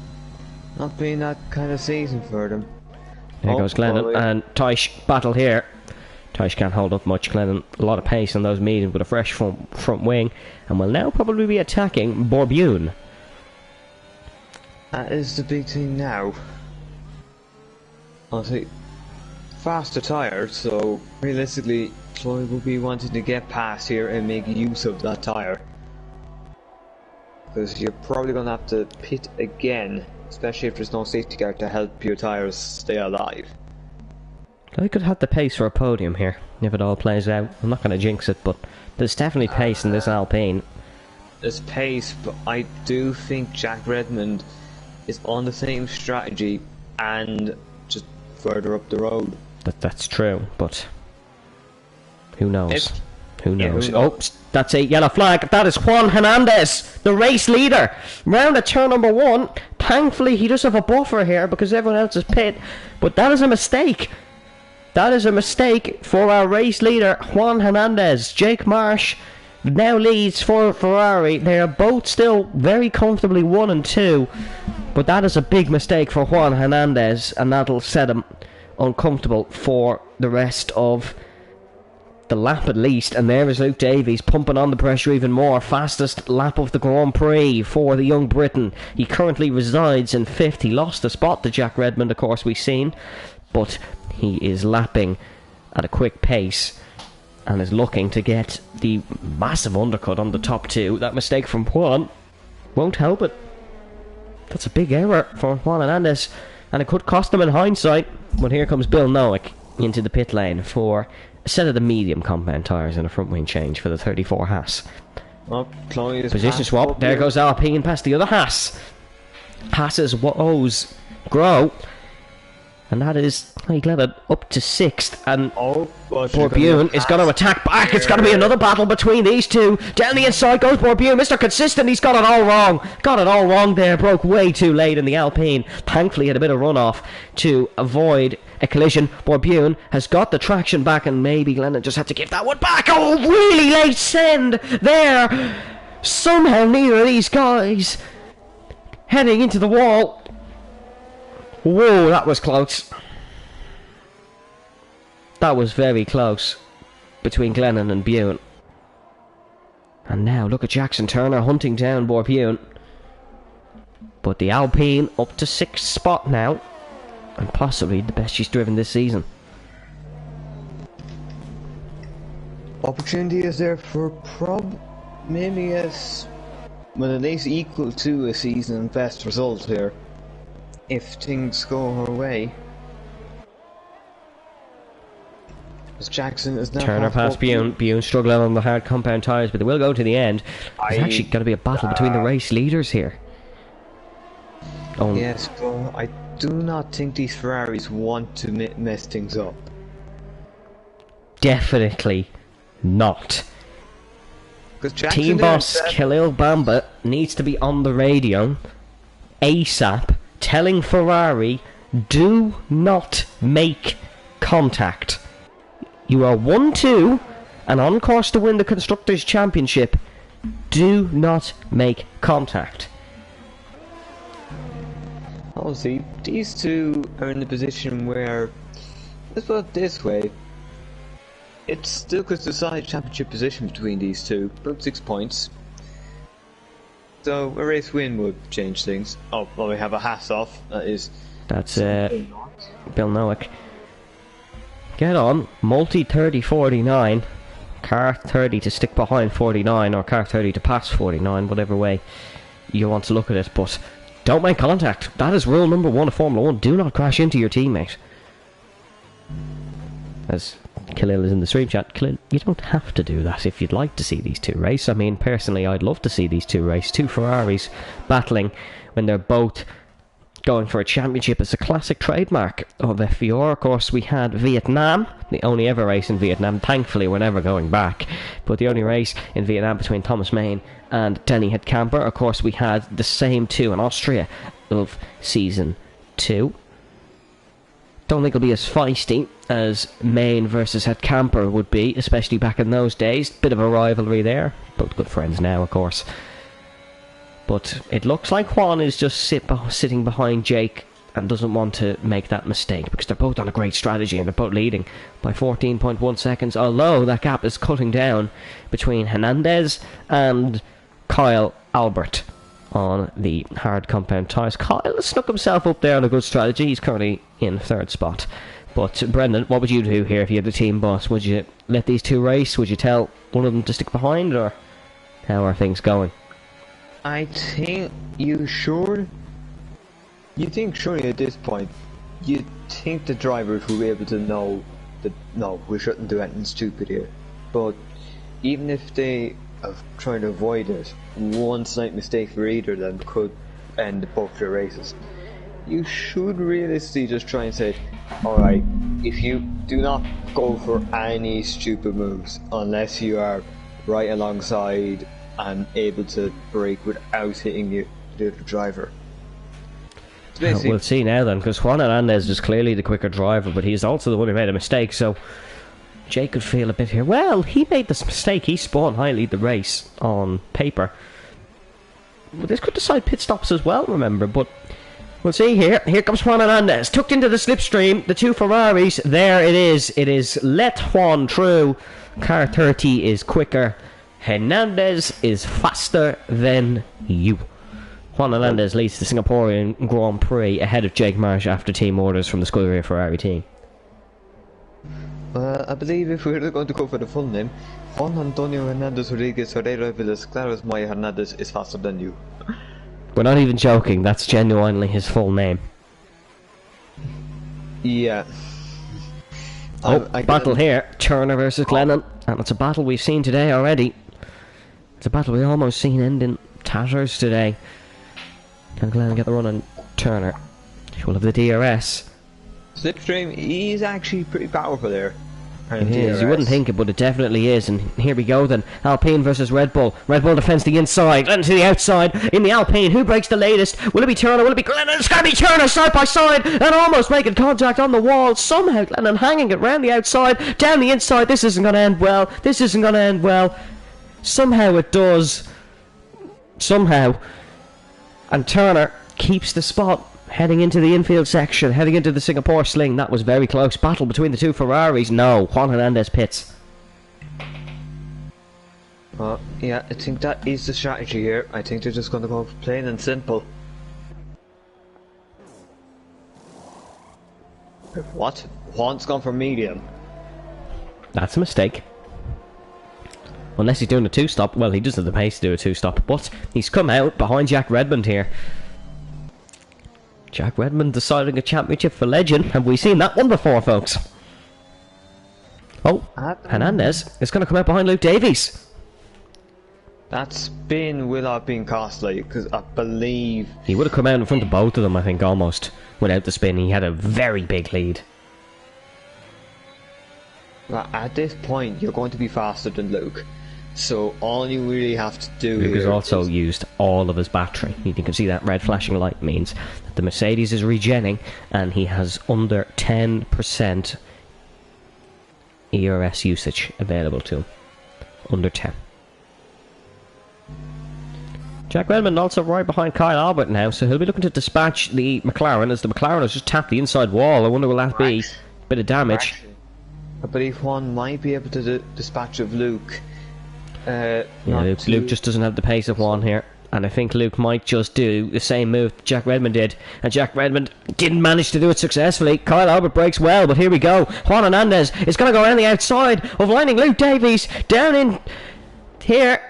not been that kind of season for them. There goes Glennon, and Tyche battle here. Tyche can't hold up much. Glennon, a lot of pace on those mediums with a fresh front wing, and will now probably be attacking Borbune. That is the big thing now. Honestly, faster tyres, so realistically, Floyd will be wanting to get past here and make use of that tyre. Because you're probably going to have to pit again, especially if there's no safety car to help your tyres stay alive. I could have the pace for a podium here, if it all plays out. I'm not going to jinx it, but there's definitely pace in this Alpine. There's pace, but I do think Jack Redmond is on the same strategy and just further up the road. That's true, but who knows? Who knows? Who knows? Oh, that's a yellow flag. That is Juan Hernandez, the race leader. Round at turn number 1. Thankfully, he does have a buffer here because everyone else is pit, but that is a mistake. That is a mistake for our race leader, Juan Hernandez. Jake Marsh now leads for Ferrari. They are both still very comfortably 1 and 2, but that is a big mistake for Juan Hernandez, and that'll set him uncomfortable for the rest of the lap at least. And there is Luke Davies pumping on the pressure even more. Fastest lap of the Grand Prix for the young Briton. He currently resides in 5th. He lost a spot to Jack Redmond, of course, we've seen, but he is lapping at a quick pace and is looking to get the massive undercut on the top 2. That mistake from Juan won't help it. That's a big error for Juan Hernandez, and it could cost him in hindsight. But here comes Bill Nowick into the pit lane for a set of the medium compound tyres and a front wing change for the 34 Haas. Well, position swap. There goes Alpine past the other Haas. Haas's woes grow, and that is Glennon up to 6th, and Borbune is going to attack back. It's going to be another battle between these two. Down the inside goes Borbune, Mr. Consistent. He's got it all wrong. Got it all wrong there. Broke way too late in the Alpine. Thankfully had a bit of runoff to avoid a collision. Borbune has got the traction back, and maybe Glennon just had to give that one back. Oh, really late send there. Somehow neither of these guys heading into the wall. Whoa, that was close. That was very close between Glennon and Bune. And now look at Jackson Turner hunting down Borbune. But the Alpine up to 6th spot now, and possibly the best she's driven this season. Opportunity is there for maybe as well, at least equal to a season best result here, if things go her way. As Jackson is now Turner past Bune. Bune struggling on the hard compound tyres, but they will go to the end. There's actually going to be a battle between the race leaders here. Yes, but I do not think these Ferraris want to mess things up. Definitely not. Team boss Khalil Bamba needs to be on the radio ASAP telling Ferrari, do not make contact. You are 1-2 and on course to win the Constructors' Championship. Do not make contact. Obviously, these two are in the position where, let's put it this way, it still could decide championship position between these two, about 6 points. So a race win would change things. Oh, well, we have a Haas off, that is That's Bill Nowick. Get on. Multi 30-49. Car 30 to stick behind 49, or car 30 to pass 49, whatever way you want to look at it. But don't make contact. That is rule number 1 of Formula 1. Do not crash into your teammate. As Khalil is in the stream chat, Khalil, you don't have to do that if you'd like to see these two race. I mean, personally, I'd love to see these two race. Two Ferraris battling when they're both going for a championship. Is a classic trademark of FVR. Of course, we had Vietnam, the only ever race in Vietnam. Thankfully, we're never going back. But the only race in Vietnam between Thomas Main and Denny Headcamper. Of course, we had the same two in Austria of Season 2. Don't think it'll be as feisty as Main versus Headcamper would be, especially back in those days. Bit of a rivalry there. Both good friends now, of course. But it looks like Juan is just sitting behind Jake and doesn't want to make that mistake, because they're both on a great strategy and they're both leading by 14.1 seconds, although that gap is cutting down between Hernandez and Kyle Albert on the hard compound tyres. Kyle has snuck himself up there on a good strategy. He's currently in 3rd spot. But Brendan, what would you do here if you had the team boss? Would you let these two race? Would you tell one of them to stick behind, or how are things going? I think you should. You think surely at this point, you think the drivers will be able to know that no, we shouldn't do anything stupid here. But even if they are trying to avoid it, one slight mistake for either of them could end both their races. You should realistically just try and say, alright, if you do not go for any stupid moves unless you are right alongside and able to brake without hitting the other driver. We'll see now then, because Juan Hernandez is clearly the quicker driver, but he's also the one who made a mistake, so Jake could feel a bit here. Well, he made this mistake. He spun highly the race on paper. But this could decide pit stops as well, remember, but we'll see here. Here comes Juan Hernandez, tucked into the slipstream. The two Ferraris, there it is. It is let Juan through. Car 30 is quicker. Hernandez is faster than you. Juan Hernandez leads the Singaporean Grand Prix ahead of Jake Marsh after team orders from the Scuderia Ferrari team. I believe if we're going to go for the full name, Juan Antonio Hernandez Rodriguez Herrera Villas Claras Maya Hernandez is faster than you. We're not even joking, that's genuinely his full name. Yeah. Battle here, Turner versus Glennon, and it's a battle we've seen today already. It's a battle we almost seen end in tatters today. Can Glennon get the run on Turner? She'll have the DRS. Slipstream, he's actually pretty powerful there. It is, you wouldn't think it, but it definitely is. And here we go then. Alpine versus Red Bull. Red Bull defends the inside, and to the outside. In the Alpine, who breaks the latest? Will it be Turner? Will it be Glennon? It's going to be Turner side by side, and almost making contact on the wall. Somehow Glennon hanging it round the outside, down the inside. This isn't going to end well. This isn't going to end well. Somehow it does. Somehow. And Turner keeps the spot. Heading into the infield section, heading into the Singapore sling. That was very close. Battle between the two Ferraris. No, Juan Hernandez pits. Yeah, I think that is the strategy here. I think they're just going to go plain and simple. What? Juan's gone for medium. That's a mistake. Unless he's doing a two-stop. Well, he does have the pace to do a two-stop, but he's come out behind Jack Redmond here. Jack Redmond deciding a championship for Legend. Have we seen that one before, folks? Oh, Hernandez is going to come out behind Luke Davies. That spin will have been costly, because I believe... He would have come out in front of both of them, I think, almost. Without the spin, he had a very big lead. At this point, you're going to be faster than Luke. So all you really have to do Luke has also used all of his battery. You can see that red flashing light means that the Mercedes is regenning, and he has under 10% ERS usage available to him. Under 10. Jack Redmond also right behind Kyle Albert now, so he'll be looking to dispatch the McLaren, as the McLaren has just tapped the inside wall. I wonder will that be a bit of damage. I believe Juan might be able to dispatch of Luke. Yeah, Luke just doesn't have the pace of Juan here. And I think Luke might just do the same move Jack Redmond did. And Jack Redmond didn't manage to do it successfully. Kyle Albert breaks well, but here we go. Juan Hernandez is going to go around the outside of lining Luke Davies down in here.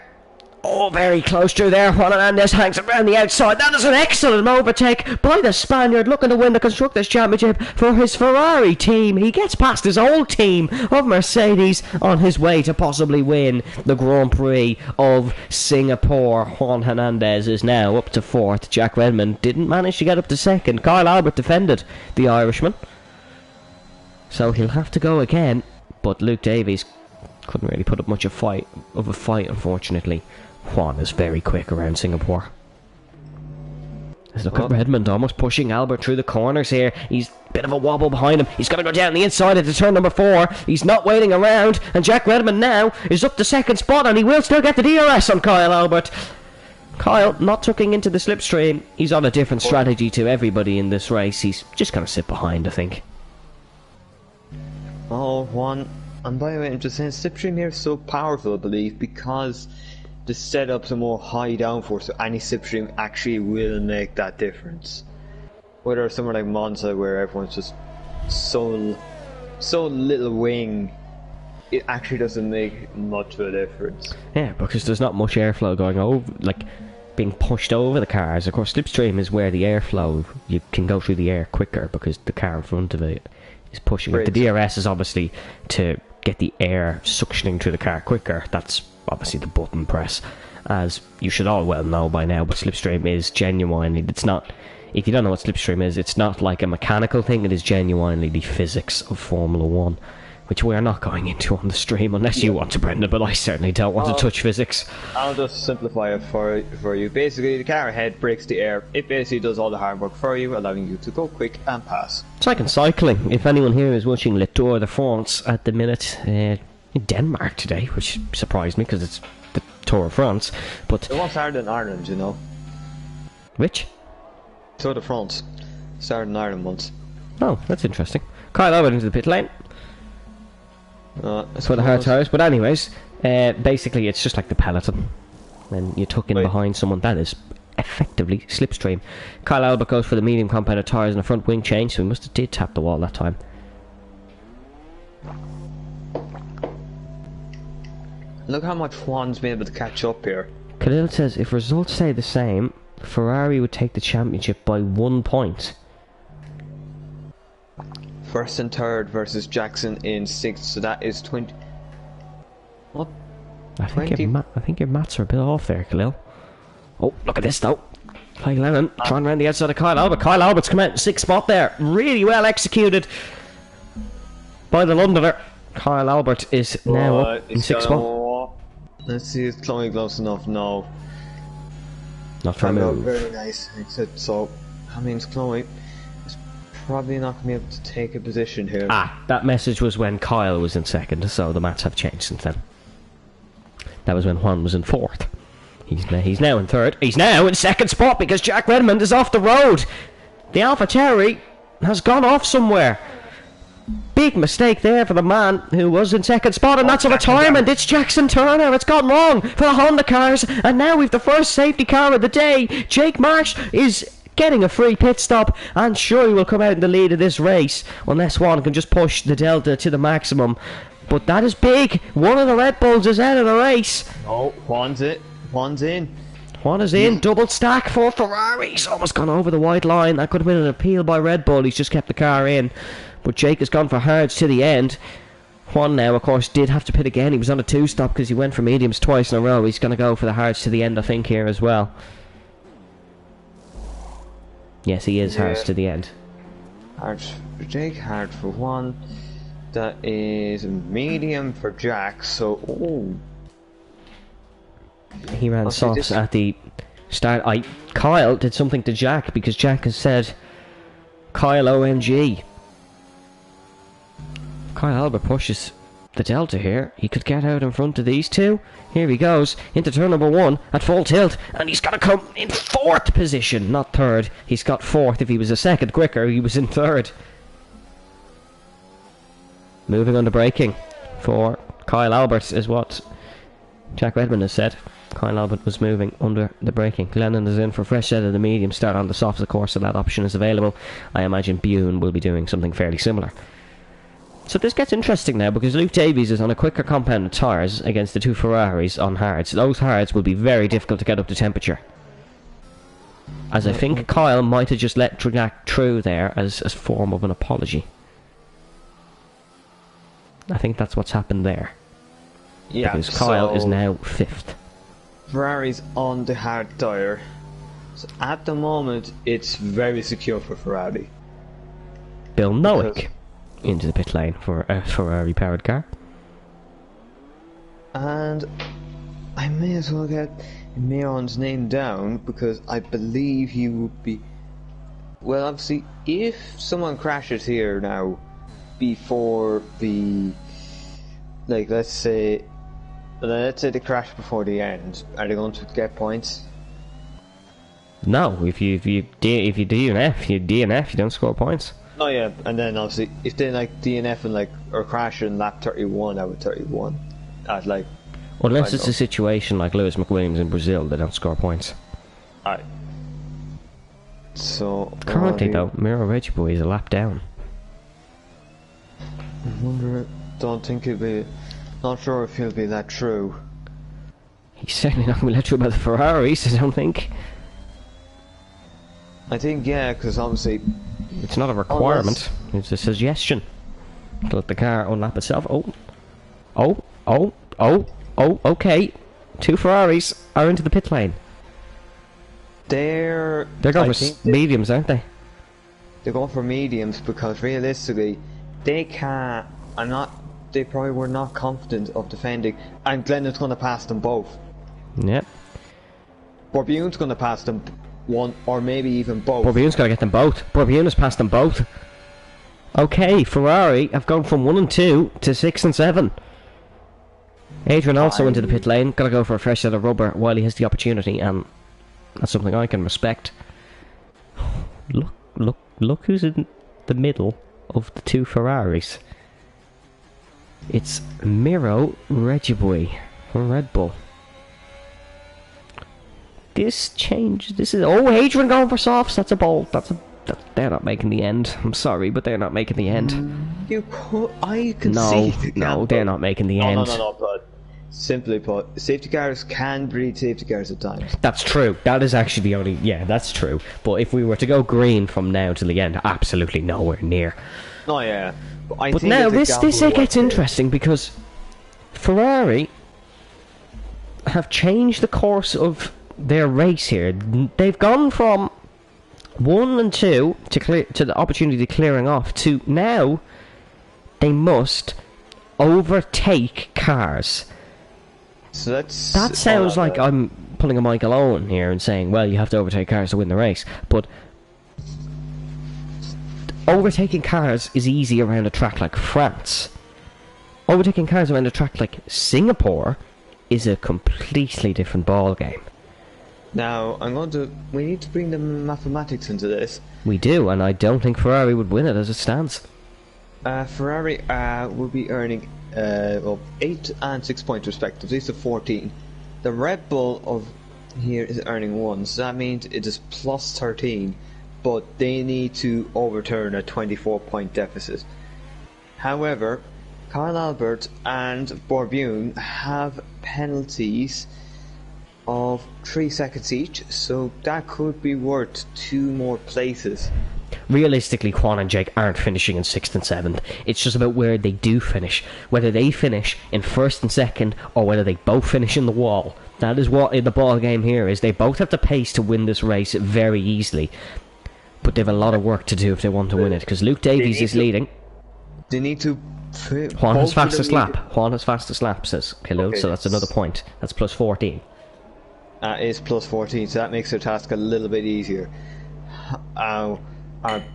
Oh, very close through there. Juan Hernandez hangs around the outside. That is an excellent overtake by the Spaniard, looking to win the Constructors' Championship for his Ferrari team. He gets past his old team of Mercedes on his way to possibly win the Grand Prix of Singapore. Juan Hernandez is now up to 4th. Jack Redmond didn't manage to get up to 2nd. Kyle Albert defended the Irishman, so he'll have to go again. But Luke Davies couldn't really put up much of a fight, unfortunately. Juan is very quick around Singapore. Let's look at Redmond almost pushing Albert through the corners here. He's a bit of a wobble behind him. He's going to go down the inside into turn number 4. He's not waiting around. And Jack Redmond now is up to 2nd spot, and he will still get the DRS on Kyle Albert. Kyle not tucking into the slipstream. He's on a different strategy to everybody in this race. He's just going to sit behind, I think. Oh, Juan. And by the way, I'm just saying, slipstream here is so powerful, I believe, because the setups are more high downforce, so any slipstream actually will make that difference. Whether somewhere like Monza, where everyone's just so little wing, it actually doesn't make much of a difference. Yeah, because there's not much airflow going over, like being pushed over the cars. Of course, slipstream is where the airflow, you can go through the air quicker because the car in front of it is pushing it. The DRS is obviously to get the air suctioning through the car quicker. That's obviously the button press, as you should all well know by now. But slipstream is genuinely, it's not, if you don't know what slipstream is, it's not like a mechanical thing. It is genuinely the physics of Formula 1, which we are not going into on the stream unless you want to, Brendan, but I certainly don't want to touch physics. I'll just simplify it for you. Basically, the car ahead breaks the air. It basically does all the hard work for you, allowing you to go quick and pass. It's like in cycling. If anyone here is watching Le Tour de France at the minute, in Denmark today, which surprised me because it's the Tour of France, but it was started in Ireland, you know. Which? Tour de France. Started in Ireland once. Oh, that's interesting. Kyle Albert into the pit lane. That's for the hard tires. But anyways, basically it's just like the peloton. When you tuck in behind someone, that is effectively slipstream. Kyle Albert goes for the medium compounded tires and a front wing change, so he must have did tap the wall that time. Look how much Juan's been able to catch up here. Khalil says, if results stay the same, Ferrari would take the championship by 1 point. First and third versus Jackson in 6th, so that is 20. What? I think your maths are a bit off there, Khalil. Oh, look at this though. Kyle Lennon trying around the outside of Kyle Albert. Kyle Albert's come out in 6th spot there. Really well executed by the Londoner. Kyle Albert is now up in 6th spot. Let's see, is Chloe close enough? No. Not for a move. Very nice. Except, so that means Chloe is probably not going to be able to take a position here. Ah, that message was when Kyle was in 2nd, so the maths have changed since then. That was when Juan was in 4th. He's now in 3rd. He's now in 2nd spot because Jack Redmond is off the road. The AlphaTauri has gone off somewhere. Big mistake there for the man who was in 2nd spot, and that's a retirement. It's Jackson Turner. It's gone wrong for the Honda cars, and now we've the first safety car of the day. Jake Marsh is getting a free pit stop, and sure he will come out in the lead of this race unless Juan can just push the delta to the maximum. But that is big. One of the Red Bulls is out of the race. Oh, Juan's in. Juan is in. Double stack for Ferrari. He's almost gone over the white line. That could have been an appeal by Red Bull. He's just kept the car in. But Jake has gone for hards to the end. Juan now, of course, did have to pit again. He was on a 2-stop because he went for mediums twice in a row. He's going to go for the hards to the end, I think, here as well. Yes, he is hards to the end. Hard for Jake, hard for Juan. That is medium for Jack, so... Oh. He ran softs at the start. Kyle did something to Jack because Jack has said, Kyle OMG. Kyle Albert pushes the delta here. He could get out in front of these two. Here he goes into turn number 1 at full tilt, and he's got to come in 4th position, not 3rd. He's got 4th. If he was a second quicker, he was in 3rd. Moving on to braking for Kyle Albert is what Jack Redmond has said Kyle Albert was moving under the braking. Glennon is in for a fresh set of the medium, start on the softs, of course, so that option is available. I imagine Bune will be doing something fairly similar. So this gets interesting now, because Luke Davies is on a quicker compound of tyres against the two Ferraris on hards. Those hards will be very difficult to get up to temperature. As I think Kyle might have just let Jack through there as a form of an apology. I think that's what's happened there. Yeah, because Kyle is now 5th. Ferrari's on the hard tyre. So at the moment, it's very secure for Ferrari. Bill Nowick into the pit lane for a Ferrari powered car. And I may as well get Miron's name down, because I believe he would be... Well, obviously, if someone crashes here now before the... Like, let's say they crash before the end, are they going to get points? No, if you DNF, you DNF, you don't score points. Oh yeah, and then obviously if they like DNF and like or crash in lap 31 out of 31, I'd like. Unless it's a situation like Lewis McWilliams in Brazil, they don't score points. Alright. So currently though, Miro Reggiboy is a lap down. I wonder. Don't think he'll be. Not sure if he'll be that true. He's certainly not going to be let through by the Ferraris, I don't think. I think yeah, because obviously it's not a requirement. It's a suggestion to let the car unlap itself. Okay. Two Ferraris are into the pit lane. They're going for mediums, aren't they? They're going for mediums because realistically, they can't. They probably were not confident of defending, and Glennon's going to pass them both. Yep. Borbune's going to pass them one, or maybe even both. Borbune's got to get them both. Borbune has passed them both. Okay, Ferrari have gone from 1 and 2 to 6 and 7. Adrian also into the pit lane. Got to go for a fresh set of rubber while he has the opportunity, and that's something I can respect. Look who's in the middle of the two Ferraris. It's Miro Reggiboy from Red Bull. This is... Oh, Adrian going for softs. That's a bolt. They're not making the end. I'm sorry, but they're not making the end. I can see... No, they're not making the end. No, but simply put, safety cars can breed safety cars at times. That's true. That is actually the only... Yeah, that's true. But if we were to go green from now till the end, absolutely nowhere near. Oh, yeah. But now this gets interesting, because Ferrari have changed the course of their race here. They've gone from 1 and 2 to the opportunity of clearing off to now they must overtake cars. So that sounds like I'm pulling a Michael Owen here and saying, well, you have to overtake cars to win the race, but overtaking cars is easy around a track like France. Overtaking cars around a track like Singapore is a completely different ball game. Now, we need to bring the mathematics into this. We do, and I don't think Ferrari would win it as it stands. Ferrari will be earning 8 and 6 points respectively, so 14. The Red Bull of here is earning 1, so that means it is plus 13. But they need to overturn a 24-point deficit. However, Kyle Albert and Borbune have penalties of 3 seconds each, so that could be worth 2 more places. Realistically, Juan and Jake aren't finishing in 6th and 7th. It's just about where they do finish. Whether they finish in 1st and 2nd, or whether they both finish in the wall. That is what the ball game here is. They both have the pace to win this race very easily. But they have a lot of work to do if they want to win it, because Luke Davies is leading. They need to... Juan has fastest lap. Juan has fastest lap, says Khalil, so that's another point. That's plus 14. That is plus 14, so that makes their task a little bit easier. Our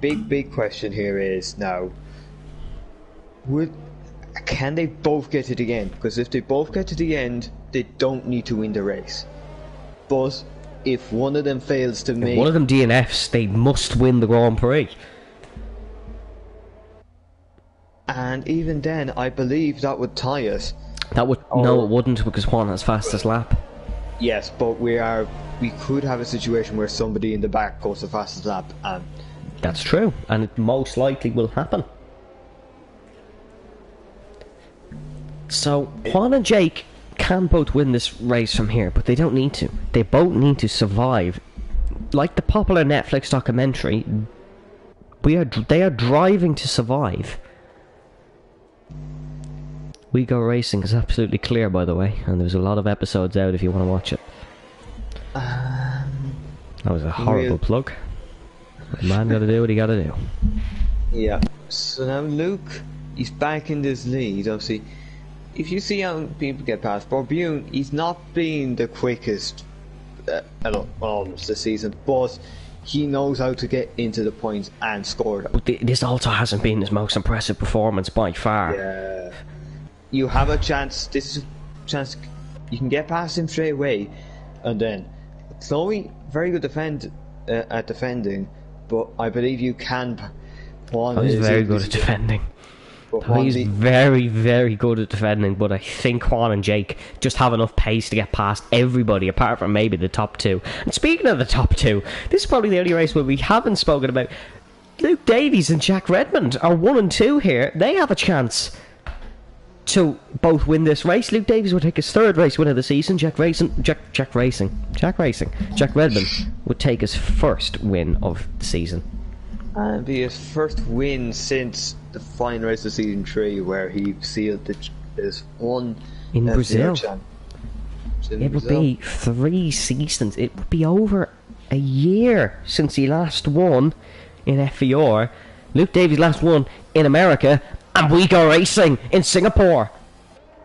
big question here is now, can they both get to the end? Because if they both get to the end, they don't need to win the race. But if one of them fails to make... If one of them DNFs, they must win the Grand Prix. And even then, I believe that would tie us. That would no, it wouldn't, because Juan has fastest lap. Yes, but we could have a situation where somebody in the back goes the fastest lap, and that's true, and it most likely will happen. So Juan and Jake can both win this race from here, but they don't need to. They both need to survive. Like the popular Netflix documentary, they are driving to survive. We Go Racing is absolutely clear, by the way, and there's a lot of episodes out if you want to watch it. That was a horrible plug. The man got to do what he got to do. Yeah. So now Luke, he's back in this lead. Obviously, if you see how people get past Borbune, he's not been the quickest almost this season, but he knows how to get into the points and score them. But this also hasn't been his most impressive performance by far. Yeah. You have a chance. This is a chance. You can get past him straight away, and then Chloe, very good at defending, but I believe you can. He's very good at defending. He's very, very good at defending, but I think Juan and Jake just have enough pace to get past everybody apart from maybe the top two. And speaking of the top two, this is probably the only race where we haven't spoken about. Luke Davies and Jack Redmond are 1 and 2 here. They have a chance to both win this race. Luke Davies would take his 3rd race win of the season. Jack Redmond would take his 1st win of the season. And it'd be his 1st win since the final race of season 3, where he sealed his one in FVR Brazil. It would be 3 seasons. It would be over a year since he last won in FVR. Luke Davies last won in America, and We Go Racing in Singapore.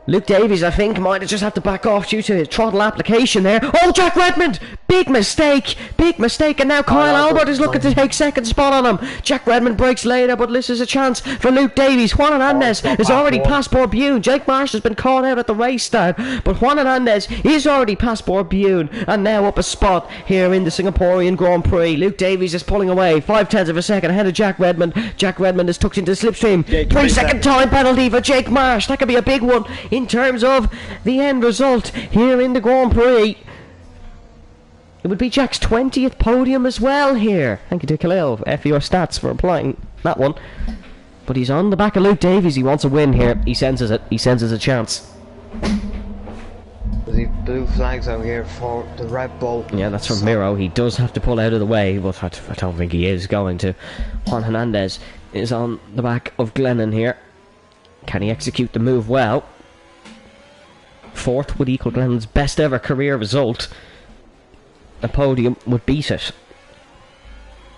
Luke Davies, I think, might have just had to back off due to his throttle application there. Oh, Jack Redmond! Big mistake! Big mistake, and now Kyle Albert is looking to take 2nd spot on him. Jack Redmond breaks later, but this is a chance for Luke Davies. Juan Hernandez is already past Borbune. Jake Marsh has been caught out at the race start, but Juan Hernandez is already past Borbune, and now up a spot here in the Singaporean Grand Prix. Luke Davies is pulling away, 0.5 of a second ahead of Jack Redmond. Jack Redmond is tucked into the slipstream. 3-second time penalty for Jake Marsh. That could be a big one in terms of the end result here in the Grand Prix. It would be Jack's 20th podium as well here. Thank you to Khalil, FVR Stats, for applying that one. But he's on the back of Luke Davies. He wants a win here. He senses it. He senses a chance. The blue flags out here for the Red Bull. Yeah, that's from Miro. He does have to pull out of the way, but I don't think he is going to. Juan Hernandez is on the back of Glennon here. Can he execute the move well? 4th would equal Glennon's best ever career result. A podium would beat it.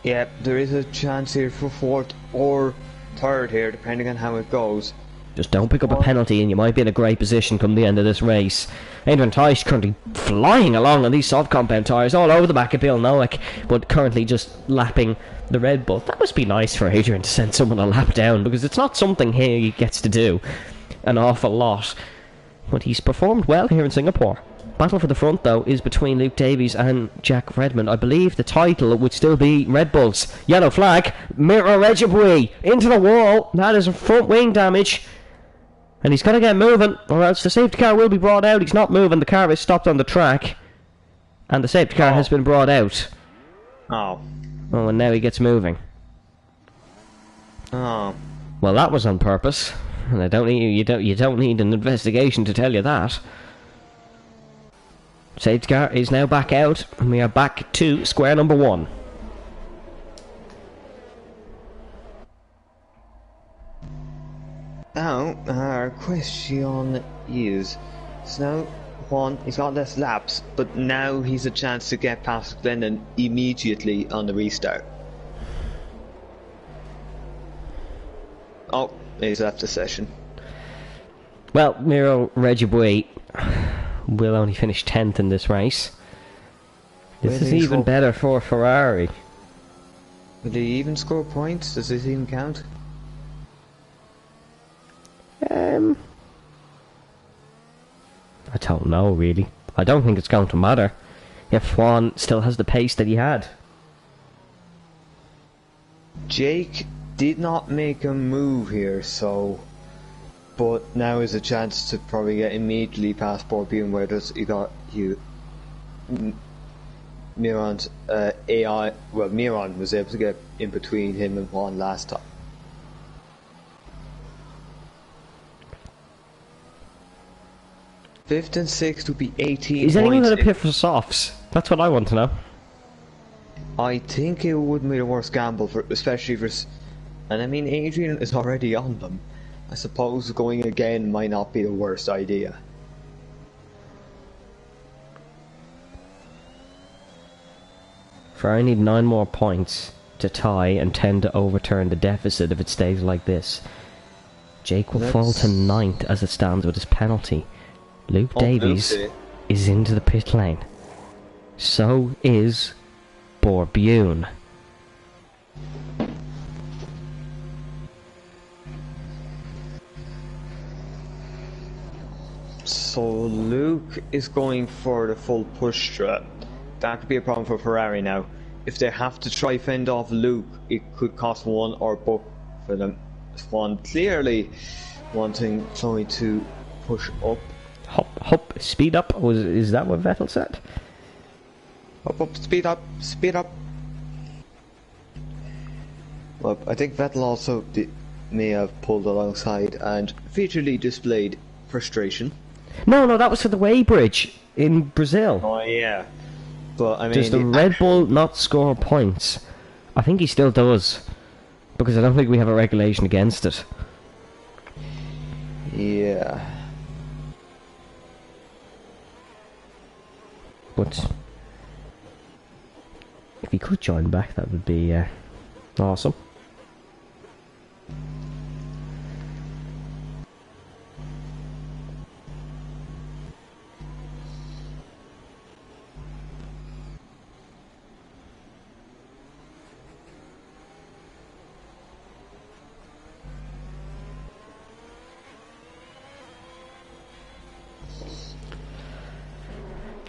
Yeah, there is a chance here for 4th or 3rd here, depending on how it goes. Just don't pick up a penalty and you might be in a great position come the end of this race. Adrian Teich currently flying along on these soft compound tyres all over the back of Bill Nowick, but currently just lapping the Red Bull. That must be nice for Adrian to send someone a lap down, because it's not something he gets to do an awful lot. But he's performed well here in Singapore. Battle for the front, though, is between Luke Davies and Jack Redmond. I believe the title would still be Red Bull's. Yellow flag. Miro Regibui into the wall. That is a front wing damage. And he's got to get moving, or else the safety car will be brought out. He's not moving. The car is stopped on the track. And the safety car has been brought out. Oh, and now he gets moving. Oh. Well, that was on purpose. And I don't need you don't need an investigation to tell you that. Safety car is now back out, and we are back to square number 1. Now, our question is, so Juan, he's got less laps, but now he's a chance to get past Glennon immediately on the restart. Oh, he's left the session. Well, Miro Regibui will only finish 10th in this race. This is even better for Ferrari. Will he even score points? Does this even count? I don't know, really. I don't think it's going to matter if Juan still has the pace that he had. Jake did not make a move here, so... but now is a chance to probably get immediately past Borbune, where Miron's AI. Well, Miron was able to get in between him and Juan last time. Fifth and sixth would be 18 Is anyone points. going to pit for softs? That's what I want to know. I think it wouldn't be the worst gamble, especially for... And I mean, Adrian is already on them. I suppose going again might not be the worst idea. For I need 9 more points to tie and 10 to overturn the deficit if it stays like this. Jake will fall to 9th as it stands with his penalty. Luke Davies is into the pit lane. So is Borbune. So Luke is going for the full push strat. That could be a problem for Ferrari now. If they have to try fend off Luke, it could cost one or both for them. One clearly wanting Chloe to push up. Hop, speed up. Is that what Vettel said? Up, speed up, speed up. Well, I think Vettel also may have pulled alongside and visually displayed frustration. No, that was for the weighbridge in Brazil. Oh yeah, but I mean, does the Red Bull not score points? I think he still does, because I don't think we have a regulation against it. Yeah. But if he could join back, that would be awesome.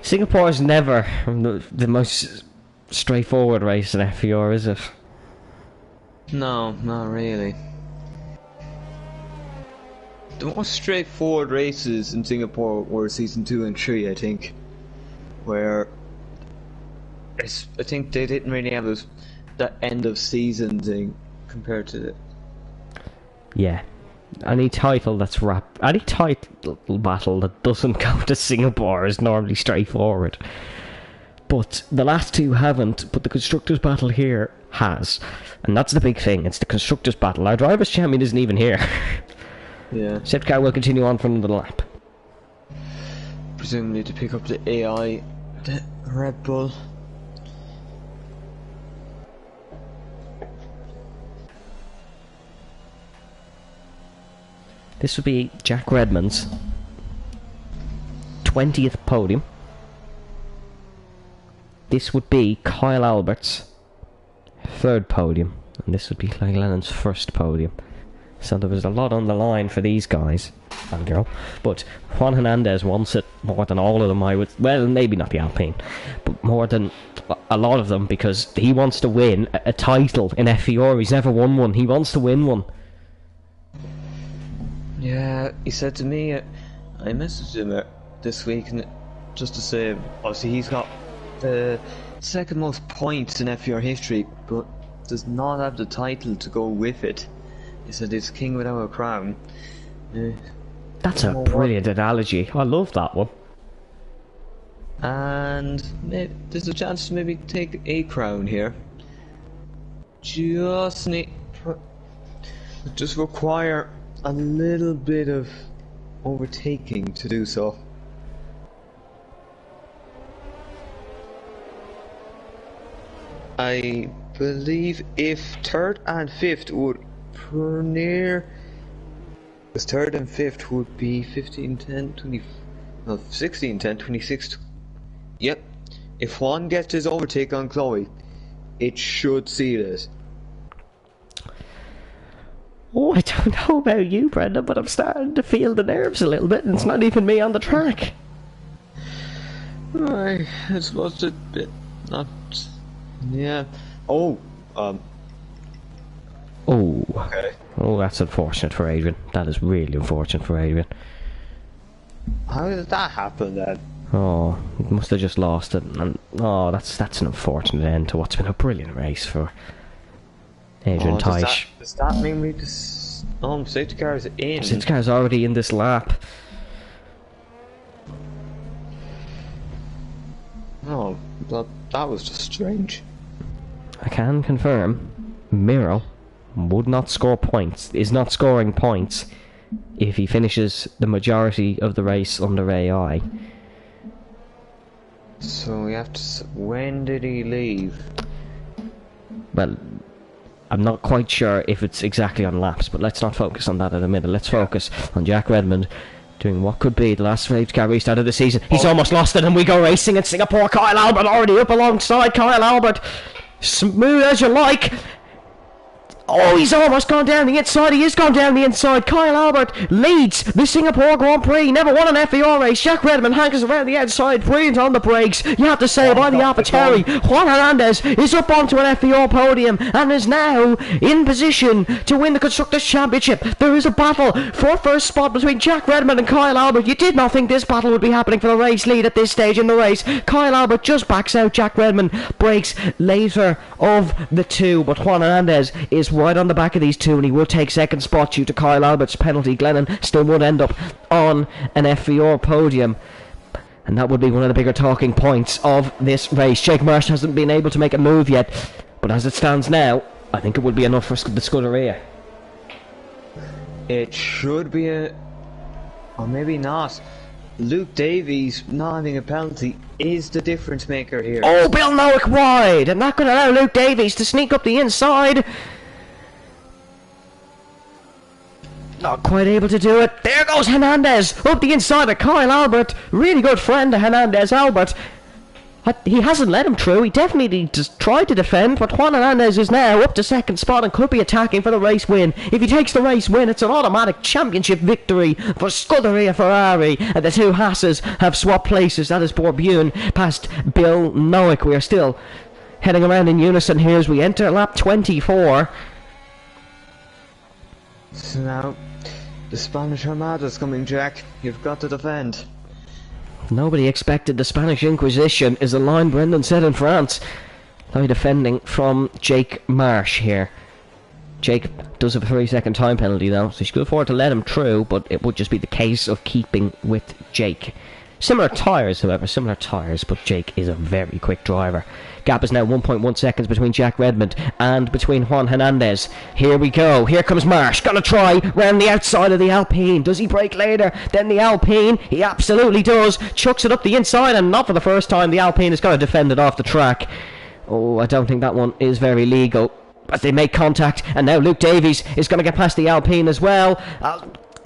Singapore is never the most straightforward race in FVR, is it? No, not really. The most straightforward races in Singapore were season 2 and 3, I think, where I think they didn't really have that end of season thing compared to the... Yeah. Any title any title battle that doesn't go to Singapore is normally straightforward. But the last two haven't, but the Constructors' Battle here has. And that's the big thing, it's the Constructors' Battle. Our Drivers' Champion isn't even here. Yeah. Safety car will continue on for another lap. Presumably to pick up the AI, the Red Bull. This would be Jack Redmond's 20th podium. This would be Kyle Albert's 3rd podium. And this would be Clay Lennon's 1st podium. So there was a lot on the line for these guys and girl. But Juan Hernandez wants it more than all of them, I would... Well, maybe not the Alpine, but more than a lot of them, because he wants to win a title in FVR. He's never won one. He wants to win one. Yeah, he said to me, I messaged him this week, and just to say, obviously he's got the 2nd most points in FVR history, but does not have the title to go with it. He said it's king without a crown. That's a brilliant analogy. I love that one. And there's a chance to maybe take a crown here. Just require a little bit of overtaking to do so. I believe if 3rd and 5th would near, because 3rd and 5th would be 15, 10, 20, no, 16, 10, 26. Yep. If Juan gets his overtake on Chloe, it should seal it. Oh, I don't know about you, Brendan, but I'm starting to feel the nerves a little bit, and it's not even me on the track. I suppose it not. Yeah. Oh, Oh. Okay. Oh, that's unfortunate for Adrian. That is really unfortunate for Adrian. How did that happen then? Oh, he must have just lost it. And oh, that's an unfortunate end to what's been a brilliant race for Adrian Teich. Does that mean we just... Oh, safety car is in. Safety car's already in this lap. Oh, that was just strange. I can confirm, Miro would not score points, is not scoring points, if he finishes the majority of the race under AI. So we have to... When did he leave? Well, I'm not quite sure if it's exactly on laps, but let's not focus on that at a minute. Let's focus on Jack Redmond doing what could be the last safety car restart of the season. He's almost lost it, and we go racing in Singapore. Kyle Albert already up alongside Kyle Albert. Smooth as you like. Oh, he's almost gone down the inside. He is gone down the inside. Kyle Albert leads the Singapore Grand Prix. Never won an FVR race. Jack Redmond hangs around the outside. Brilliant on the brakes. You have to say by the AlphaTauri. Juan Hernandez is up onto an FVR podium and is now in position to win the Constructors' Championship. There is a battle for first spot between Jack Redmond and Kyle Albert. You did not think this battle would be happening for the race lead at this stage in the race. Kyle Albert just backs out. Jack Redmond breaks later of the two, but Juan Hernandez is right on the back of these two, and he will take second spot due to Kyle Albert's penalty. Glennon still would end up on an FVR podium, and that would be one of the bigger talking points of this race. Jake Marsh hasn't been able to make a move yet, but as it stands now, I think it would be enough for the Scuderia. It should be a... Or maybe not. Luke Davies not having a penalty is the difference maker here. Oh, Bill Nowick wide, and that could allow Luke Davies to sneak up the inside. Not quite able to do it. There goes Hernandez up the inside of Kyle Albert. Really good friend of Hernandez, Albert. He hasn't let him through. He definitely just tried to defend, but Juan Hernandez is now up to second spot and could be attacking for the race win. If he takes the race win, it's an automatic championship victory for Scuderia Ferrari. And the two Hasses have swapped places. That is Bourbion past Bill Nowick. We are still heading around in unison here as we enter lap 24. So now, the Spanish Armada's coming, Jack. You've got to defend. Nobody expected the Spanish Inquisition, is the line Brendan said in France. Now defending from Jake Marsh here. Jake does have a 3-second time penalty though, so she could afford to let him through, but it would just be the case of keeping with Jake. Similar tyres, however, but Jake is a very quick driver. Gap is now 1.1 seconds between Jack Redmond and between Juan Hernandez. Here we go. Here comes Marsh. Gonna try round the outside of the Alpine. Does he brake later than the Alpine? He absolutely does. Chucks it up the inside, and not for the first time. The Alpine is going to defend it off the track. Oh, I don't think that one is very legal. As they make contact, and now Luke Davies is going to get past the Alpine as well.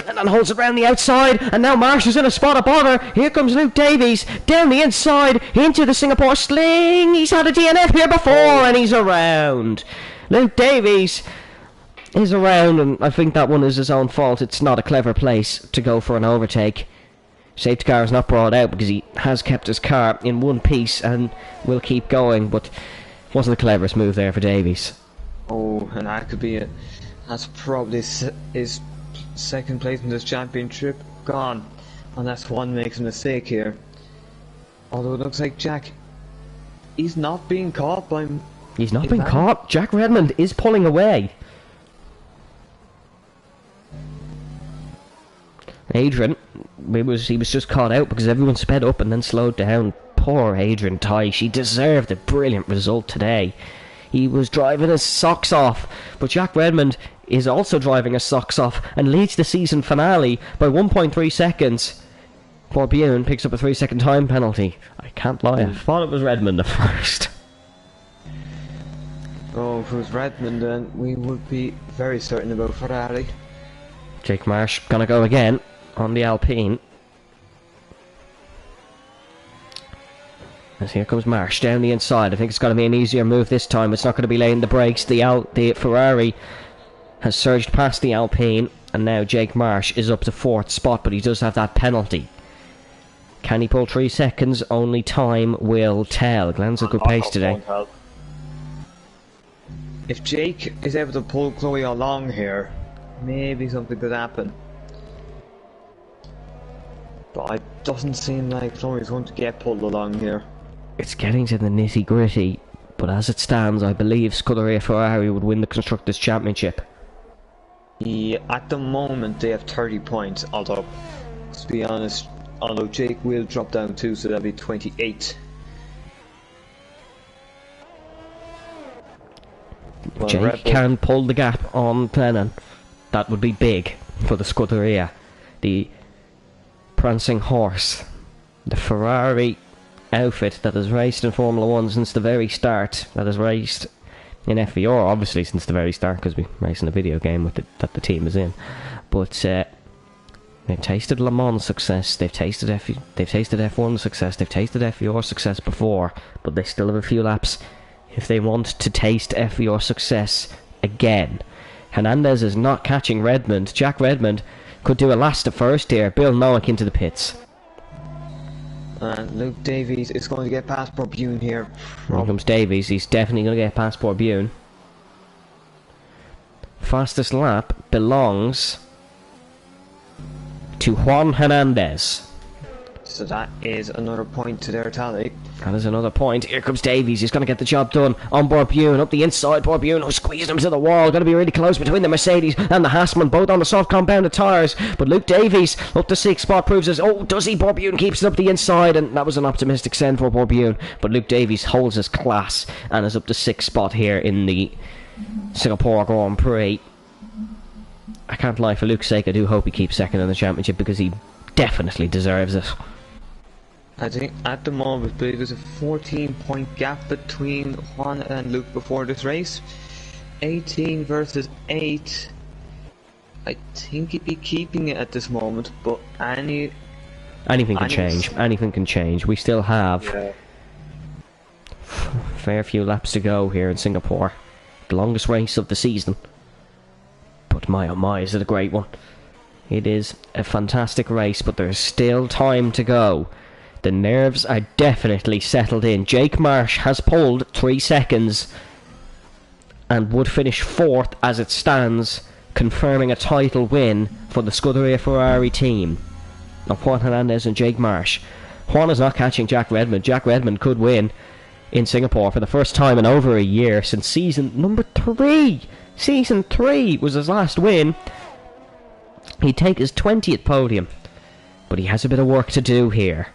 And holds it round the outside, and now Marsh is in a spot of bother. Here comes Luke Davies down the inside into the Singapore sling. He's had a DNF here before, and he's around. Luke Davies is around, and I think that one is his own fault. It's not a clever place to go for an overtake. Safety car is not brought out because he has kept his car in one piece and will keep going, but wasn't the cleverest move there for Davies. Oh, and that could be it. That's probably his second place in this championship gone, unless one makes a mistake here. Although it looks like Jack, he's not being caught by... He's not being caught. Jack Redmond is pulling away. Adrian, he was just caught out because everyone sped up and then slowed down. Poor Adrian Teich. He deserved a brilliant result today. He was driving his socks off, but Jack Redmond is also driving his socks off and leads the season finale by 1.3 seconds. Bourbion picks up a 3-second time penalty. I can't lie, I thought it was Redmond at first. Oh, if it was Redmond, then we would be very certain about Ferrari. Jake Marsh gonna go again on the Alpine. As here comes Marsh down the inside. I think it's going to be an easier move this time. It's not going to be laying the brakes. The Ferrari has surged past the Alpine, and now Jake Marsh is up to 4th spot, but he does have that penalty. Can he pull 3 seconds? Only time will tell. Glenn's a good pace today. If Jake is able to pull Chloe along here, maybe something could happen. But it doesn't seem like Chloe's going to get pulled along here. It's getting to the nitty gritty, but as it stands, I believe Scuderia Ferrari would win the Constructors' Championship. Yeah, at the moment they have 30 points, although, to be honest, Jake will drop down too, so that'll be 28. Well, Jake can pull the gap on Glennon. That would be big for the Scuderia. The prancing horse. The Ferrari outfit that has raced in Formula 1 since the very start. That has raced in FVR, obviously, since the very start, because we race in a video game with that the team is in. But they've tasted Le Mans success, they've tasted F1 success, they've tasted FVR success before, but they still have a few laps if they want to taste FVR success again. Hernandez is not catching Redmond. Jack Redmond could do a last to first here. Bill Noack into the pits. And Luke Davies is going to get past Borbune here. Here comes Davies. He's definitely going to get past Borbune. Fastest lap belongs to Juan Hernandez. So that is another point to their tally. That is another point. Here comes Davies. He's going to get the job done on Borbune. Up the inside, Borbune, who squeezed him to the wall. Going to be really close between the Mercedes and the Haasman, both on the soft compounded tyres. But Luke Davies, up the 6th spot, proves us. Oh, does he? Borbune keeps it up the inside, and that was an optimistic send for Borbune. But Luke Davies holds his class and is up the 6th spot here in the Singapore Grand Prix. I can't lie, for Luke's sake, I do hope he keeps second in the championship, because he definitely deserves it. I think at the moment, I believe there's a 14-point gap between Juan and Luke before this race. 18 versus 8. I think he'd be keeping it at this moment, but anything can change. Anything can change. We still have a fair few laps to go here in Singapore. The longest race of the season. But my oh my, is it a great one. It is a fantastic race, but there's still time to go. The nerves are definitely settled in. Jake Marsh has pulled 3 seconds and would finish 4th as it stands, confirming a title win for the Scuderia Ferrari team of Juan Hernandez and Jake Marsh. Juan is not catching Jack Redmond. Jack Redmond could win in Singapore for the first time in over a year since season number 3. Season 3 was his last win. He'd take his 20th podium, but he has a bit of work to do here.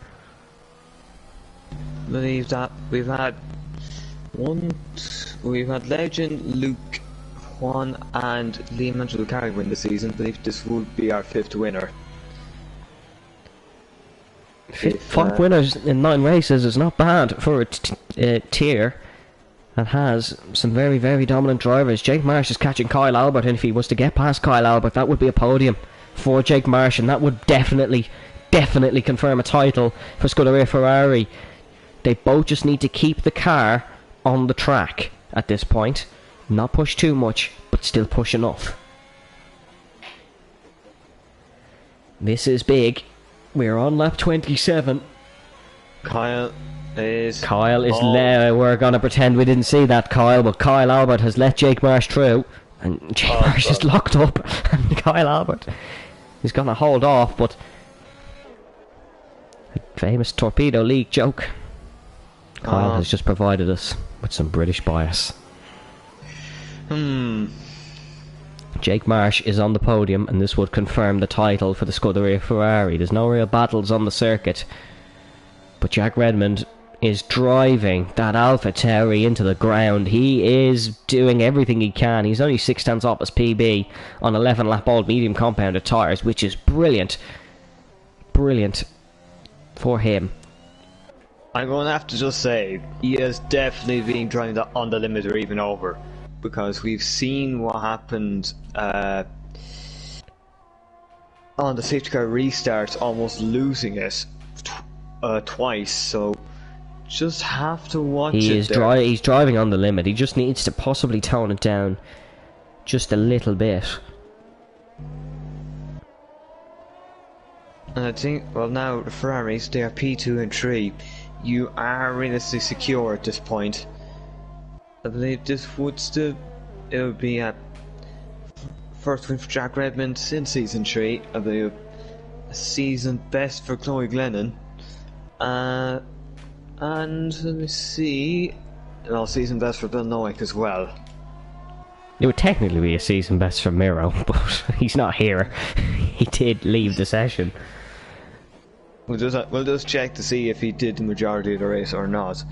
I believe that we've had Legend, Luke, Juan and Liam Mangialucari win the season. I believe this would be our 5th winner. 5 winners in 9 races is not bad for a tier that has some very, very dominant drivers. Jake Marsh is catching Kyle Albert, and if he was to get past Kyle Albert, that would be a podium for Jake Marsh, and that would definitely confirm a title for Scuderia Ferrari. They both just need to keep the car on the track at this point. Not push too much, but still push enough. This is big. We're on lap 27. Kyle is... We're going to pretend we didn't see that, Kyle, but Kyle Albert has let Jake Marsh through. And Jake Marsh is locked up. And Kyle Albert is going to hold off, but... a famous torpedo league joke. Kyle has just provided us with some British bias. Jake Marsh is on the podium, and this would confirm the title for the Scuderia Ferrari. There's no real battles on the circuit, but Jack Redmond is driving that Alpha Tauri into the ground. He is doing everything he can. He's only 6 tenths off his PB on 11 lap old medium compounded tyres, which is brilliant for him. I'm going to have to just say, he has definitely been driving that on the limit or even over. Because we've seen what happened on the safety car restarts, almost losing it twice. So just have to watch it. He's driving on the limit. He just needs to possibly tone it down just a little bit. And I think, well, now the Ferraris, they are P2 and 3. You are realistically secure at this point. I believe this would still it would be a first win for Jack Redmond since season 3. It'll be a season best for Chloe Glennon. And let me see. Well, season best for Bill Noack as well. It would technically be a season best for Miro, but he's not here. He did leave the session. We'll just check to see if he did the majority of the race or not.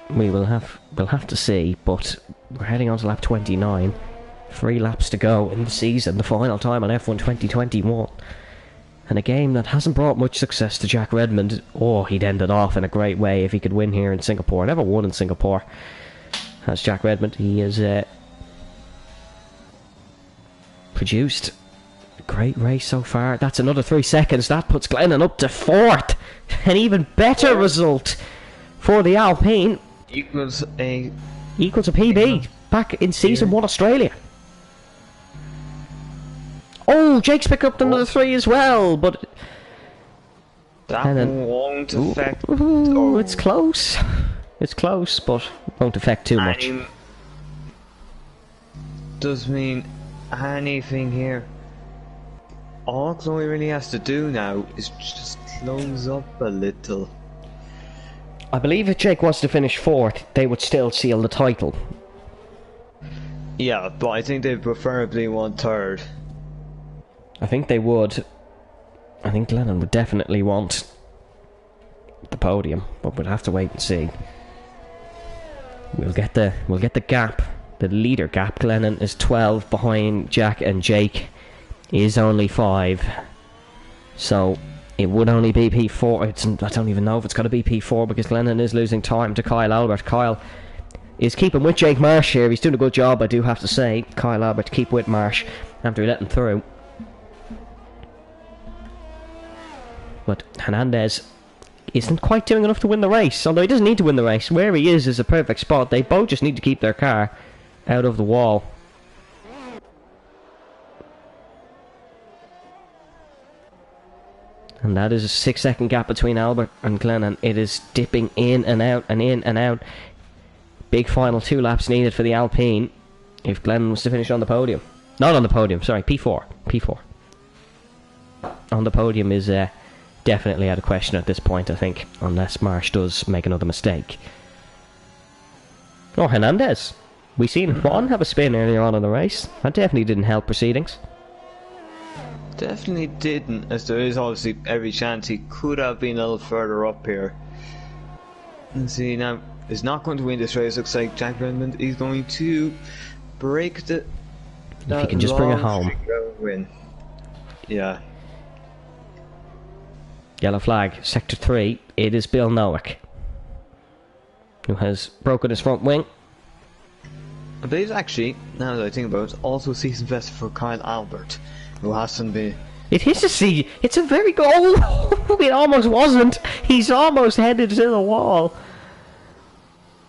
We'll have to see, but we're heading on to lap 29. 3 laps to go in the season, the final time on F1 2021. And a game that hasn't brought much success to Jack Redmond. Oh, he'd end it off in a great way if he could win here in Singapore. Never won in Singapore. That's Jack Redmond. He is produced a great race so far. That's another 3 seconds. That puts Glennon up to 4th. An even better result for the Alpine. Equals a PB back in season 1 Australia. Oh, Jake's picked up another 3 as well, but that won't affect. Ooh, it's close. It's close, but won't affect too much. Does mean anything here. All Chloe really has to do now is just close up a little. I believe if Jake was to finish 4th, they would still seal the title. Yeah, but I think they preferably want 3rd. I think they would. I think Glennon would definitely want the podium, but we'll have to wait and see. We'll get the gap, the leader gap. Glennon is 12 behind Jack, and Jake is only 5. So it would only be P4. I don't even know if it's going to be P4 because Glennon is losing time to Kyle Albert. Kyle is keeping with Jake Marsh here. He's doing a good job, I do have to say. Kyle Albert to keep with Marsh after he let him through. But Hernandez isn't quite doing enough to win the race, although he doesn't need to win the race. Where he is a perfect spot. They both just need to keep their car out of the wall. And that is a 6-second gap between Albert and Glennon. It is dipping in and out and in and out. Big final 2 laps needed for the Alpine if Glennon was to finish on the podium. Not on the podium, sorry, P4. P4. On the podium is definitely out of question at this point, I think, unless Marsh does make another mistake. Oh, Hernandez. We seen Juan have a spin earlier on in the race. That definitely didn't help proceedings. Definitely didn't, as there is obviously every chance he could have been a little further up here. And see, now, he's not going to win this race. Looks like Jack Redmond is going to break the... If he can just bring it home. Win. Yeah. Yellow flag, sector 3. It is Bill Noack, who has broken his front wing. I believe actually, now that I think about it, also season best for Kyle Albert, who hasn't been. It is a C. It's a very good. Oh, it almost wasn't. He's almost headed to the wall.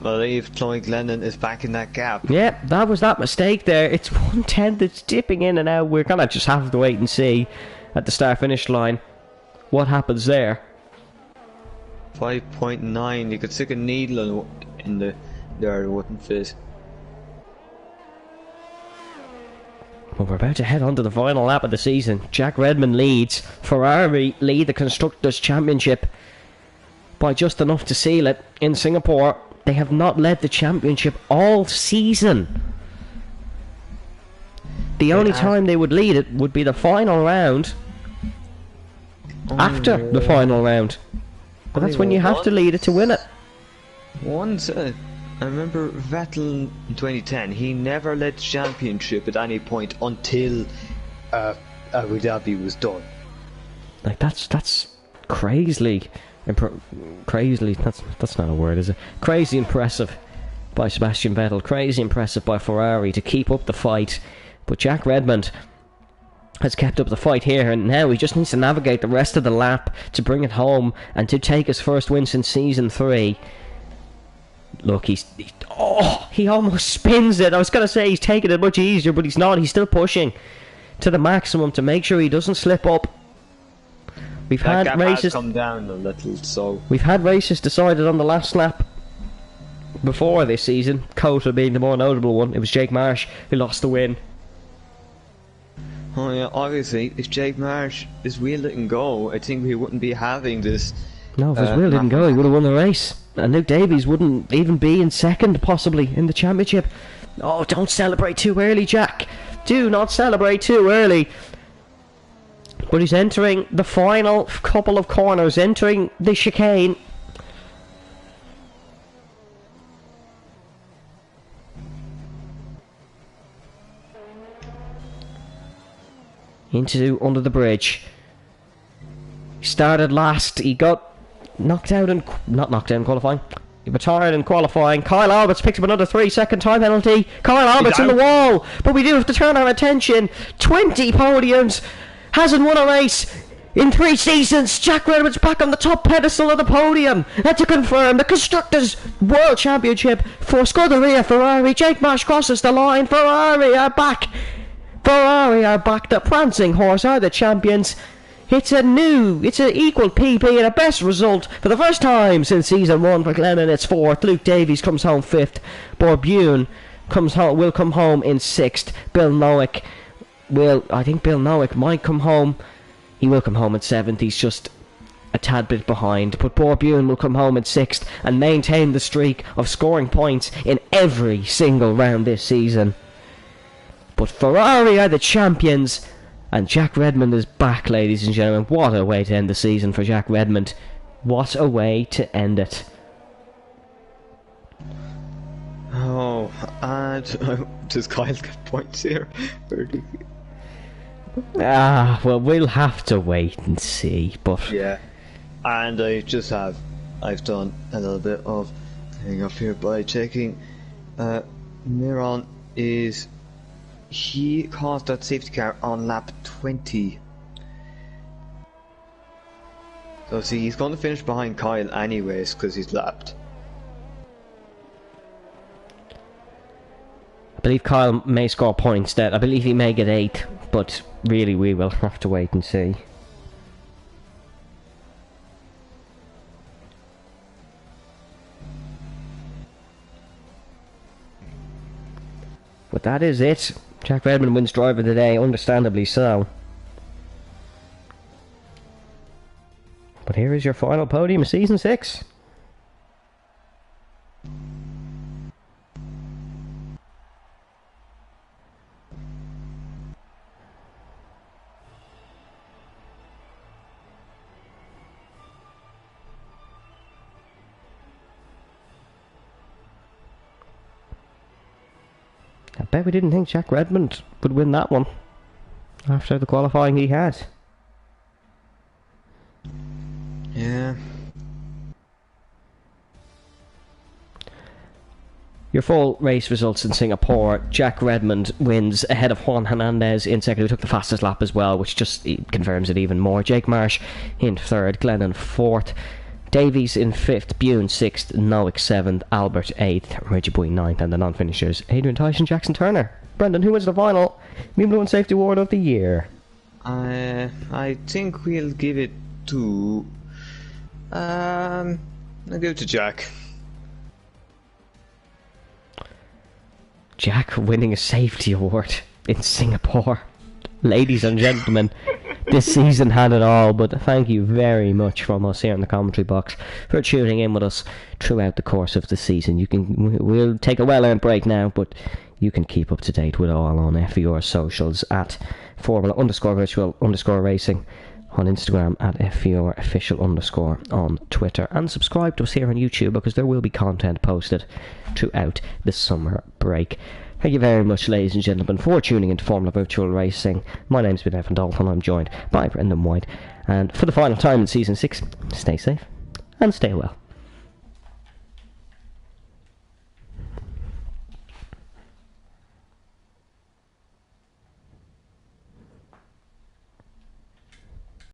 I believe Chloe Glennon is back in that gap. Yeah, that was that mistake there. It's 110 that's dipping in and out. We're gonna just have to wait and see at the start-finish line what happens there. 5.9. You could stick a needle in the there, it wouldn't fit. Well, we're about to head on to the final lap of the season. Jack Redmond leads. Ferrari lead the Constructors' Championship by just enough to seal it in Singapore. They have not led the championship all season. The only time they would lead it would be the final round. After the final round. But that's when you have to lead it to win it. Once, I remember Vettel in 2010, he never led the championship at any point until Abu Dhabi was done. Like, that's crazily... crazily, that's not a word, is it? Crazy impressive by Sebastian Vettel, crazy impressive by Ferrari to keep up the fight. But Jack Redmond has kept up the fight here, and now he just needs to navigate the rest of the lap to bring it home and to take his first win since season 3. Look, he almost spins it. I was going to say he's taking it much easier, but he's not. He's still pushing to the maximum to make sure he doesn't slip up. We've had races come down a little, so we've had races decided on the last lap before this season, Cota being the more notable one. It was Jake Marsh who lost the win. Oh yeah, obviously, if Jake Marsh, his wheel didn't go, I think we wouldn't be having this. No, if his wheel didn't go, he would have won the race. And Luke Davies wouldn't even be in second, possibly, in the championship. Oh, don't celebrate too early, Jack. Do not celebrate too early. But he's entering the final couple of corners, entering the chicane. Into under the bridge. He started last. He got knocked out in not knocked out in qualifying. He retired in qualifying. Kyle Albert's picked up another 3-second time penalty. Kyle Albert's in the wall, but we do have to turn our attention. 20 podiums, hasn't won a race in 3 seasons. Jack Redmond's back on the top pedestal of the podium. And to confirm the Constructors' World Championship for Scuderia Ferrari. Jake Marsh crosses the line. Ferrari are back. Ferrari are back. The prancing horse are the champions. It's an equal PB and a best result for the first time since season 1 for Glennon. It's 4th. Luke Davies comes home 5th. Borbune will come home in 6th. I think Bill Nowick might come home. He will come home in 7th. He's just a tad bit behind. But Borbune will come home in 6th and maintain the streak of scoring points in every single round this season. But Ferrari are the champions, and Jack Redmond is back, ladies and gentlemen. What a way to end the season for Jack Redmond. What a way to end it. Oh, and does Kyle get points here? Well, we'll have to wait and see, but... Yeah, and I've done a little bit of hang up here by checking. Miron he caused that safety car on lap 20. So see, he's going to finish behind Kyle anyways because he's lapped. I believe Kyle may score points there. I believe he may get 8, but really we will have to wait and see. But that is it. Jack Redmond wins driver of the day, understandably so. But here is your final podium of season 6. I bet we didn't think Jack Redmond would win that one after the qualifying he had. Yeah. Your full race results in Singapore. Jack Redmond wins ahead of Juan Hernandez in second, who took the fastest lap as well, which just confirms it even more. Jake Marsh in third, Glennon fourth, Davies in 5th, Bune 6th, Nowick 7th, Albert 8th, Reggie Boy 9th, and the non-finishers Adrian Tyson, Jackson Turner. Brendan, who wins the final Formula 1 Safety Award of the year? I think we'll give it to... I'll give it to Jack. Jack winning a safety award in Singapore. Ladies and gentlemen, this season had it all, but thank you very much from us here in the commentary box for tuning in with us throughout the course of the season. We'll take a well-earned break now, but you can keep up to date with it all on FVR socials at Formula_Virtual_Racing on Instagram, at FVR official_ on Twitter, and subscribe to us here on YouTube because there will be content posted throughout the summer break. Thank you very much, ladies and gentlemen, for tuning into Formula Virtual Racing. My name's been Evan Dalton. I'm joined by Brendan White, and for the final time in Season 6, stay safe and stay well.